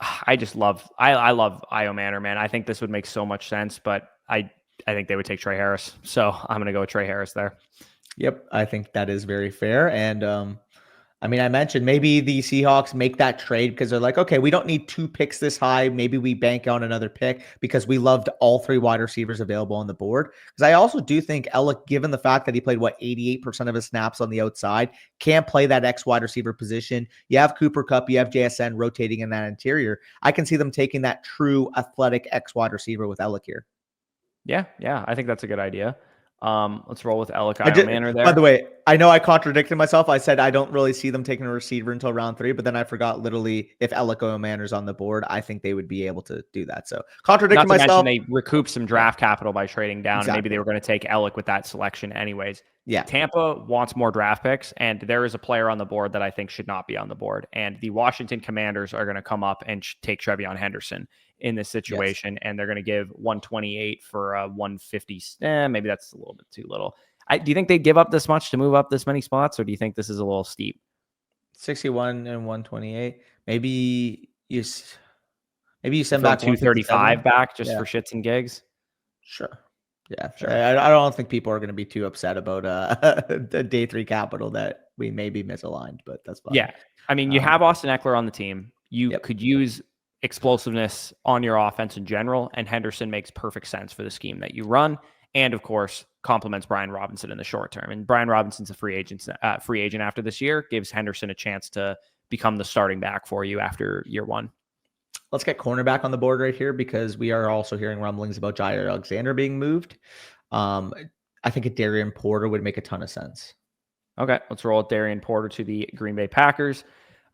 I love Io Manor, man. I think this would make so much sense, but I think they would take Trey Harris. So I'm going to go with Trey Harris there. Yep, I think that is very fair. And I mean, I mentioned maybe the Seahawks make that trade because they're like, okay, we don't need 2 picks this high. Maybe we bank on another pick because we loved all 3 wide receivers available on the board. Because I also do think Ellick, given the fact that he played, 88% of his snaps on the outside, can play that X wide receiver position. You have Cooper Kupp, you have JSN rotating in that interior. I can see them taking that true athletic X wide receiver with Ellick here. Yeah, I think that's a good idea. Let's roll with Ellick Io Manor there. By the way, I know I contradicted myself. I said I don't really see them taking a receiver until round 3, but then I forgot literally if Ellick Io Manor's on the board, I think they would be able to do that. So contradicting myself. They recouped some draft capital by trading down, Exactly. and maybe they were going to take Ellick with that selection anyways. Yeah. Tampa wants more draft picks, and there is a player on the board that I think should not be on the board. And the Washington Commanders are going to come up and take Trevion Henderson in this situation, and they're going to give 128 for 150. Maybe that's a little bit too little. Do you think they'd give up this much to move up this many spots, or do you think this is a little steep? 61 and 128. Maybe you send Throw back 235 back just for shits and gigs. Sure. Yeah, sure. I don't think people are going to be too upset about the day 3 capital that we may be misaligned, but that's fine. Yeah, I mean, you have Austin Eckler on the team. You could use explosiveness on your offense in general, and Henderson makes perfect sense for the scheme that you run. And of course, complements Brian Robinson in the short term. And Brian Robinson's a free agent after this year, gives Henderson a chance to become the starting back for you after year 1. Let's get cornerback on the board right here because we are also hearing rumblings about Jair Alexander being moved. I think a Darian Porter would make a ton of sense. Okay, let's roll with Darian Porter to the Green Bay Packers.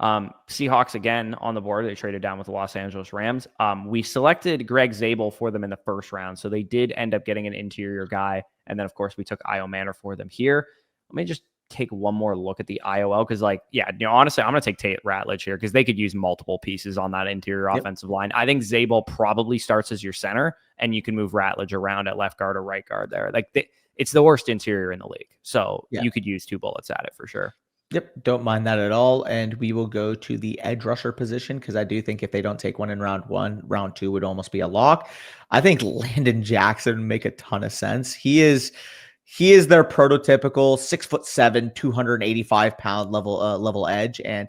Seahawks again on the board. They traded down with the Los Angeles Rams. We selected Greg Zabel for them in the 1st round, so they did end up getting an interior guy. And then, of course, we took Io Manor for them here. Let me just take one more look at the IOL because, honestly, I'm going to take Tate Ratledge here because they could use multiple pieces on that interior offensive line. I think Zabel probably starts as your center, and you can move Ratledge around at left guard or right guard there. It's the worst interior in the league, so you could use 2 bullets at it for sure. Yep, don't mind that at all. And we will go to the edge rusher position because I do think if they don't take one in round 1, round 2 would almost be a lock. I think Landon Jackson would make a ton of sense. He is their prototypical 6'7", 285-pound level edge, and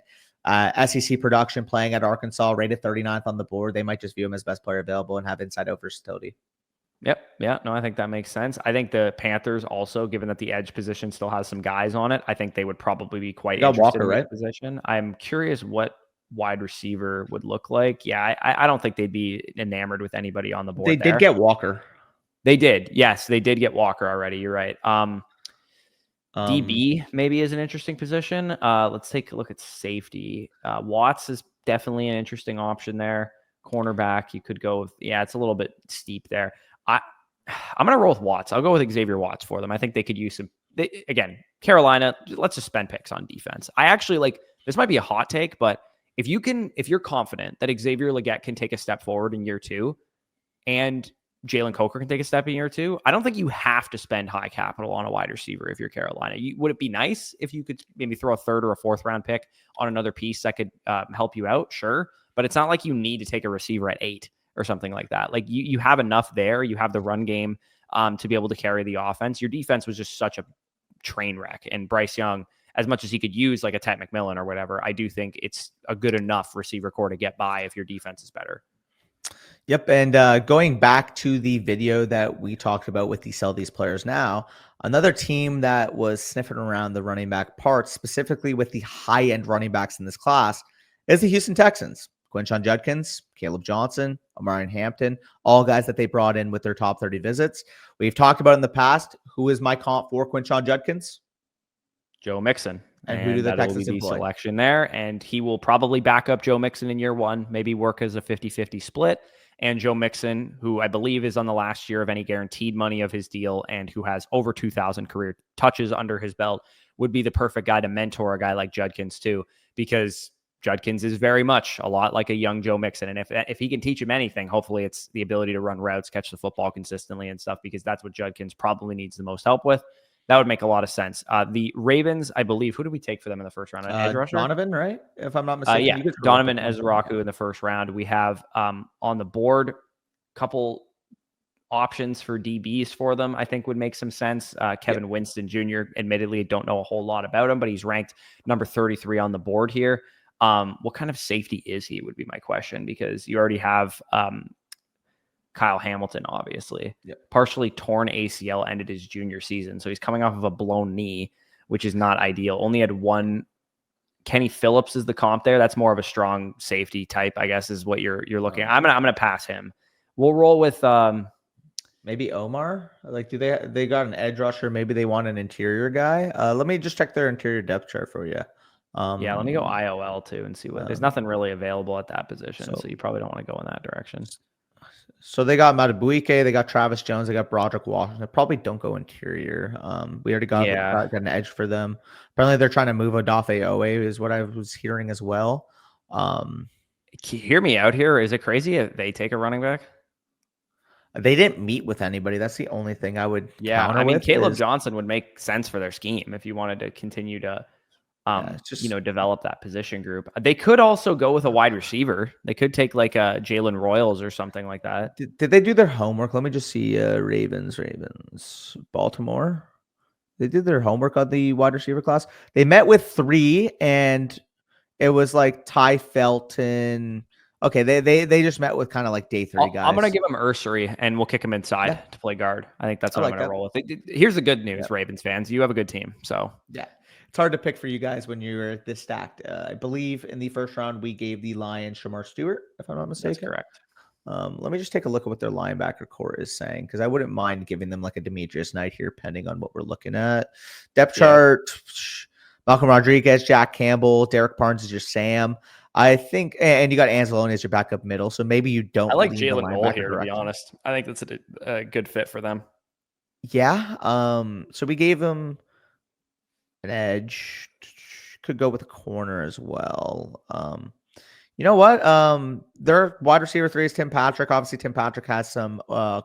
SEC production playing at Arkansas, rated 39th on the board. They might just view him as best player available and have inside out versatility. Yep. Yeah. No, I think that makes sense. I think the Panthers also, given that the edge position still has some guys on it, I think they would probably be quite interested in this position. I'm curious what wide receiver would look like. Yeah, I don't think they'd be enamored with anybody on the board. They did get Walker. They did. Yes, they did get Walker already. You're right. DB maybe is an interesting position. Let's take a look at safety. Watts is definitely an interesting option there. Cornerback, you could go with, it's a little bit steep there. I'm going to roll with Watts. I'll go with Xavier Watts for them. I think they could use some, again, Carolina, let's just spend picks on defense. I actually this might be a hot take, but if you're confident that Xavier Legette can take a step forward in year 2 and Jalen Coker can take a step in year 2, I don't think you have to spend high capital on a wide receiver if you're Carolina. Would it be nice if you could maybe throw a 3rd or a 4th round pick on another piece that could help you out? Sure. But it's not like you need to take a receiver at 8 or something like that. Like you have enough there. You have the run game to be able to carry the offense. Your defense was just such a train wreck. And Bryce Young, as much as he could use like a Ted McMillan or whatever, I do think it's a good enough receiver core to get by if your defense is better. Yep. And going back to the video that we talked about with the sell these players now, another team that was sniffing around the running back parts, specifically with the high-end running backs in this class, is the Houston Texans. Quinshon Judkins, Caleb Johnson, Omarion Hampton, all guys that they brought in with their top 30 visits. We've talked about in the past, who is my comp for Quinshon Judkins? Joe Mixon. And who do the that will be Texans the employ? selection there. And he will probably back up Joe Mixon in year one, maybe work as a 50-50 split. And Joe Mixon, who I believe is on the last year of any guaranteed money of his deal and who has over 2,000 career touches under his belt, would be the perfect guy to mentor a guy like Judkins too, because Judkins is very much a lot like a young Joe Mixon. And if he can teach him anything, hopefully it's the ability to run routes, catch the football consistently and stuff, because that's what Judkins probably needs the most help with. That would make a lot of sense. The Ravens, I believe, who did we take for them in the first round? An edge rusher? Donovan, right? If I'm not mistaken. Yeah, Donovan Ezraku in the first round. We have on the board a couple options for DBs for them, I think would make some sense. Kevin Winston Jr., admittedly, don't know a whole lot about him, but he's ranked number 33 on the board here. What kind of safety is he would be my question, because you already have Kyle Hamilton, obviously. Partially torn ACL, ended his junior season. So he's coming off of a blown knee, which is not ideal. Only had one. Kenny Phillips is the comp there. That's more of a strong safety type, I guess, is what you're looking at. I'm gonna pass him. We'll roll with maybe Omar. Like, do they got an edge rusher? Maybe they want an interior guy. Let me just check their interior depth chart for you. Yeah, let me go IOL too and see what. There's nothing really available at that position, so you probably don't want to go in that direction. So they got Matabuike, they got Travis Jones, they got Broderick Washington. They probably don't go interior. We already got an edge for them. Apparently they're trying to move Odafe Owe, is what I was hearing as well. Hear me out here. Is it crazy if they take a running back? They didn't meet with anybody. That's the only thing I would counter I mean, with Caleb Johnson would make sense for their scheme if you wanted to continue to develop that position group. They could also go with a wide receiver. They could take like a Jalen Royals or something like that. Did they do their homework? Let me just see. Ravens, Baltimore. They did their homework on the wide receiver class. They met with 3, and it was like Ty Felton. Okay, they just met with kind of like day 3 guys. I'm gonna give him Ursery, and we'll kick him inside to play guard. I think that's what I'm gonna roll with. Here's the good news, Ravens fans. You have a good team, so it's hard to pick for you guys when you're this stacked. I believe in the first round we gave the Lions Shamar Stewart, if I'm not mistaken. That's correct. Let me just take a look at what their linebacker core is saying, because I wouldn't mind giving them like a Demetrius Knight here, depending on what we're looking at. Depth chart: Malcolm Rodriguez, Jack Campbell, Derek Barnes is your Sam. I think, and you got Anzalone as your backup middle, so maybe you don't. I like Jalen Noel here, to be honest. I think that's a good fit for them. Yeah. So we gave them an edge. Could go with a corner as well. You know what? Their wide receiver 3 is Tim Patrick. Obviously, Tim Patrick has some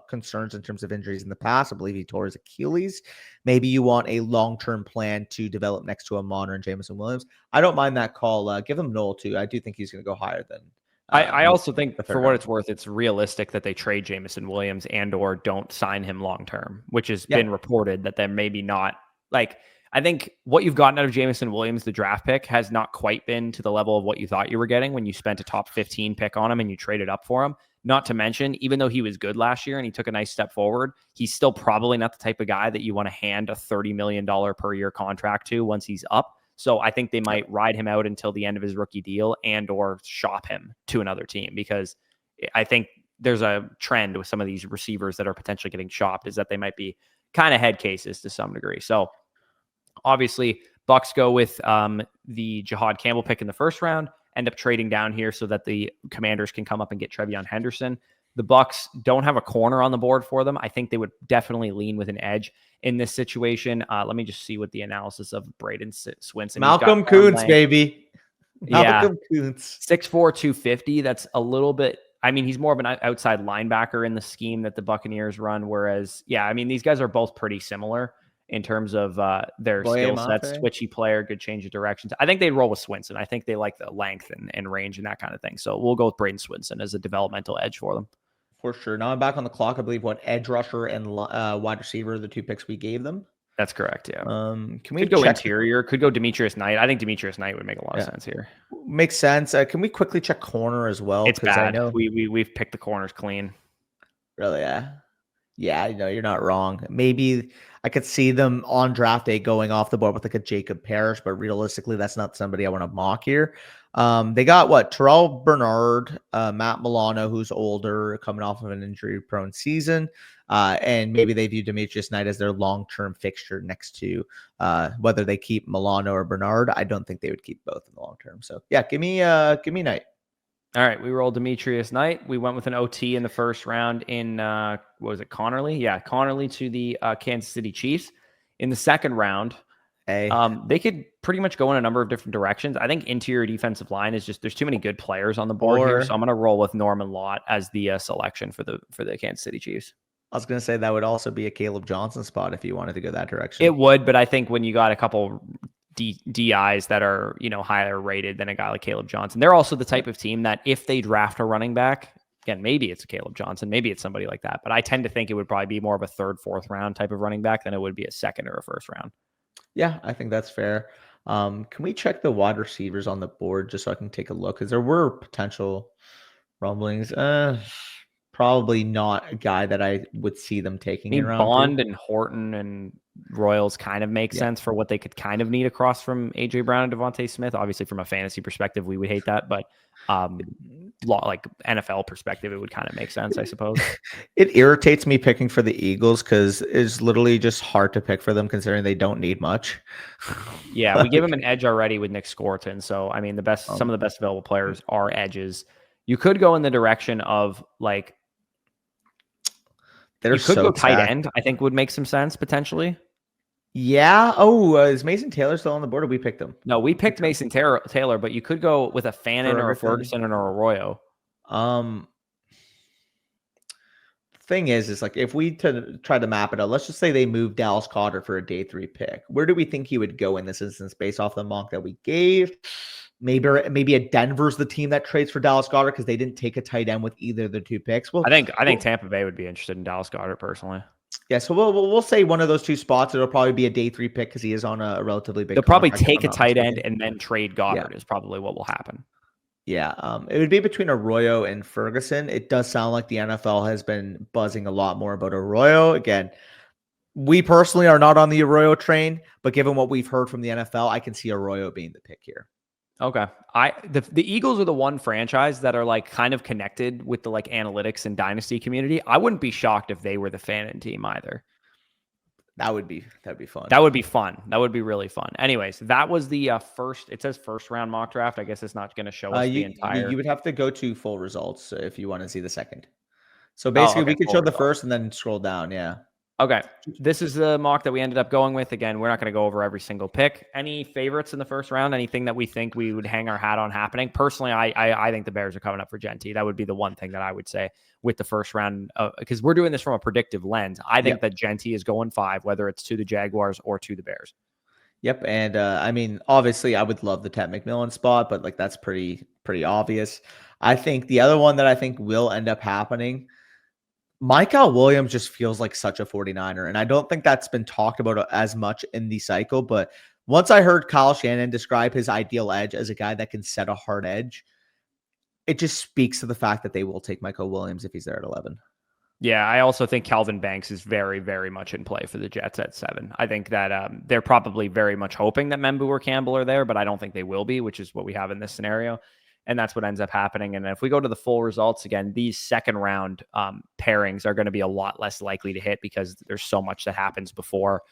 concerns in terms of injuries in the past. I believe he tore his Achilles. Maybe you want a long-term plan to develop next to a modern Jameson Williams. I don't mind that call. Give him Noel too. I do think he's going to go higher than. I also think, for what it's worth, it's realistic that they trade Jameson Williams and/or don't sign him long-term, which has been reported that they're maybe not like. I think what you've gotten out of Jameson Williams, the draft pick, has not quite been to the level of what you thought you were getting when you spent a top 15 pick on him and you traded up for him. Not to mention, even though he was good last year and he took a nice step forward, he's still probably not the type of guy that you want to hand a $30 million per year contract to once he's up. So I think they might ride him out until the end of his rookie deal and or shop him to another team, because I think there's a trend with some of these receivers that are potentially getting shopped is that they might be kind of head cases to some degree. So obviously, Bucks go with the Jahad Campbell pick in the first round, end up trading down here so that the Commanders can come up and get Trevion Henderson. The Bucks don't have a corner on the board for them. I think they would definitely lean with an edge in this situation. Let me just see what the analysis of Braden Swinson. Malcolm Kuntz, baby. Malcolm Kuntz. 6'4", 250. That's a little bit. I mean, he's more of an outside linebacker in the scheme that the Buccaneers run. Whereas, I mean, these guys are both pretty similar in terms of their skill sets. Twitchy player, good change of directions. I think they'd roll with Swinson. I think they like the length and range and that kind of thing. So we'll go with Braden Swinson as a developmental edge for them. For sure. Now I'm back on the clock. I believe edge rusher and wide receiver are the 2 picks we gave them. That's correct. Yeah. Can we go interior? Could go Demetrius Knight. I think Demetrius Knight would make a lot of sense here. Makes sense. Can we quickly check corner as well? It's bad. I know we've picked the corners clean. Really? Yeah. Yeah, I know you're not wrong. Maybe I could see them on draft day going off the board with like a Jacob Parrish, but realistically, that's not somebody I want to mock here. They got what? Terrell Bernard, Matt Milano, who's older, coming off of an injury-prone season, and maybe they view Demetrius Knight as their long-term fixture next to whether they keep Milano or Bernard. I don't think they would keep both in the long term. So yeah, give me Knight. All right, we rolled Demetrius Knight. We went with an OT in the first round in, what was it, Connerly? Yeah, Connerly to the Kansas City Chiefs. In the second round, they could pretty much go in a number of different directions. I think interior defensive line is just, there's too many good players on the board here, so I'm going to roll with Norman Lott as the selection for the Kansas City Chiefs. I was going to say that would also be a Caleb Johnson spot if you wanted to go that direction. It would, but I think when you got a couple DIs that are, higher rated than a guy like Caleb Johnson, they're also the type of team that if they draft a running back, again, maybe it's a Caleb Johnson, maybe it's somebody like that, but I tend to think it would probably be more of a third, fourth round type of running back than it would be a second or a first round. Yeah, I think that's fair. Can we check the wide receivers on the board just so I can take a look? Because there were potential rumblings. Probably not a guy that I would see them taking in round Bond 2. and Horton and Royals kind of make sense for what they could kind of need across from AJ Brown and Devontae Smith. Obviously, from a fantasy perspective, we would hate that, but like NFL perspective, it would kind of make sense, I suppose. It irritates me picking for the Eagles because it's literally just hard to pick for them considering they don't need much. Yeah, we give them an edge already with Nick Scorton. So, I mean, some of the best available players are edges. You could go in the direction of like, you could go tight end, I think would make some sense potentially. Yeah. Oh, is Mason Taylor still on the board or we picked him? No, we picked Mason Taylor, but you could go with a Fannin or a Ferguson or a Arroyo. Thing is like if we try to map it out, let's just say they move Dallas Goedert for a day 3 pick. Where do we think he would go in this instance based off the mock that we gave? Maybe a Denver's the team that trades for Dallas Goedert because they didn't take a tight end with either of the 2 picks. Well, I think Tampa Bay would be interested in Dallas Goedert personally. Yeah, so we'll say one of those 2 spots. It'll probably be a day 3 pick because he is on a relatively big. They'll probably take a tight end and then trade Goddard is probably what will happen. Yeah, it would be between Arroyo and Ferguson. It does sound like the NFL has been buzzing a lot more about Arroyo. Again, we personally are not on the Arroyo train, but given what we've heard from the NFL, I can see Arroyo being the pick here. Okay. The Eagles are the one franchise that are like kind of connected with the like analytics and dynasty community. I wouldn't be shocked if they were the Fannin team either. That'd be fun. That would be fun. That would be really fun. Anyways, that was the first. It says first round mock draft. I guess it's not going to show us the entire. You would have to go to full results if you want to see the second. So basically, we could show the first and then scroll down. Yeah. Okay. This is the mock that we ended up going with. Again, we're not going to go over every single pick. Any favorites in the first round? Anything that we think we would hang our hat on happening? Personally, I think the Bears are coming up for Genty. That would be the one thing that I would say with the first round, because we're doing this from a predictive lens. I think that Genty is going 5, whether it's to the Jaguars or to the Bears. Yep. And I mean, obviously, I would love the Ted McMillan spot, but like that's pretty obvious. I think the other one that I think will end up happening, Michael Williams just feels like such a 49er, and I don't think that's been talked about as much in the cycle. But once I heard Kyle Shanahan describe his ideal edge as a guy that can set a hard edge, it just speaks to the fact that they will take Michael Williams if he's there at 11. Yeah, I also think Calvin Banks is very, very much in play for the Jets at 7. I think that they're probably very much hoping that Membu or Campbell are there, but I don't think they will be, which is what we have in this scenario. And that's what ends up happening. And if we go to the full results, again, these second round pairings are going to be a lot less likely to hit because there's so much that happens before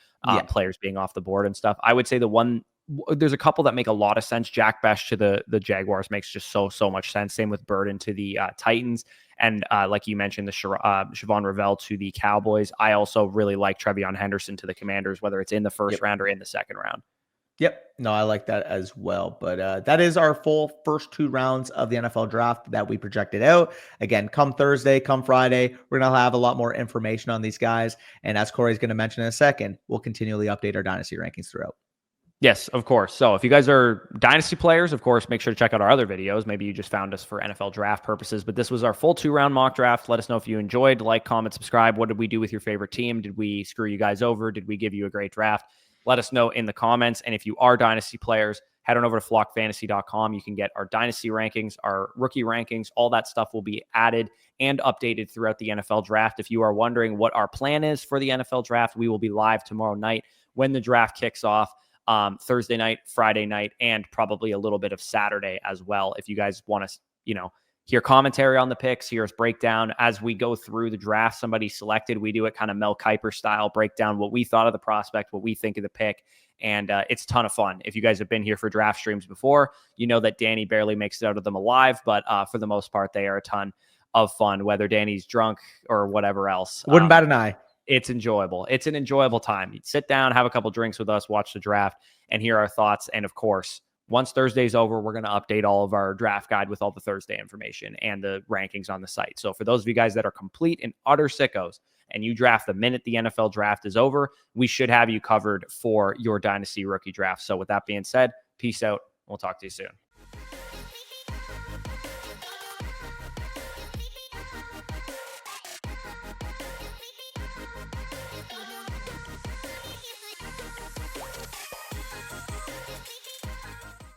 players being off the board and stuff. I would say there's a couple that make a lot of sense. Jack Bech to the Jaguars makes just so much sense. Same with Burden to the Titans. And like you mentioned, the Siobhan Ravel to the Cowboys. I also really like Trevion Henderson to the Commanders, whether it's in the first round or in the second round. Yep. No, I like that as well. But that is our full first 2 rounds of the NFL draft that we projected out. Again, come Thursday, come Friday, we're going to have a lot more information on these guys. And as Corey's going to mention in a second, we'll continually update our dynasty rankings throughout. Yes, of course. So if you guys are dynasty players, of course, make sure to check out our other videos. Maybe you just found us for NFL draft purposes, but this was our full 2-round mock draft. Let us know if you enjoyed. Like, comment, subscribe. What did we do with your favorite team? Did we screw you guys over? Did we give you a great draft? Let us know in the comments. And if you are dynasty players, head on over to flockfantasy.com. You can get our dynasty rankings, our rookie rankings, all that stuff will be added and updated throughout the NFL draft. If you are wondering what our plan is for the NFL draft, we will be live tomorrow night when the draft kicks off, Thursday night, Friday night, and probably a little bit of Saturday as well. If you guys want to, hear commentary on the picks, hear us break down as we go through the draft, somebody selected, we do it kind of Mel Kiper style, break down what we thought of the prospect, what we think of the pick. And it's a ton of fun. If you guys have been here for draft streams before, you know that Danny barely makes it out of them alive, but for the most part, they are a ton of fun, whether Danny's drunk or whatever else. Wouldn't bat an eye. It's enjoyable. It's an enjoyable time. You sit down, have a couple drinks with us, watch the draft, and hear our thoughts. And of course, once Thursday's over, we're going to update all of our draft guide with all the Thursday information and the rankings on the site. So for those of you guys that are complete and utter sickos and you draft the minute the NFL draft is over, we should have you covered for your dynasty rookie draft. So with that being said, peace out. We'll talk to you soon.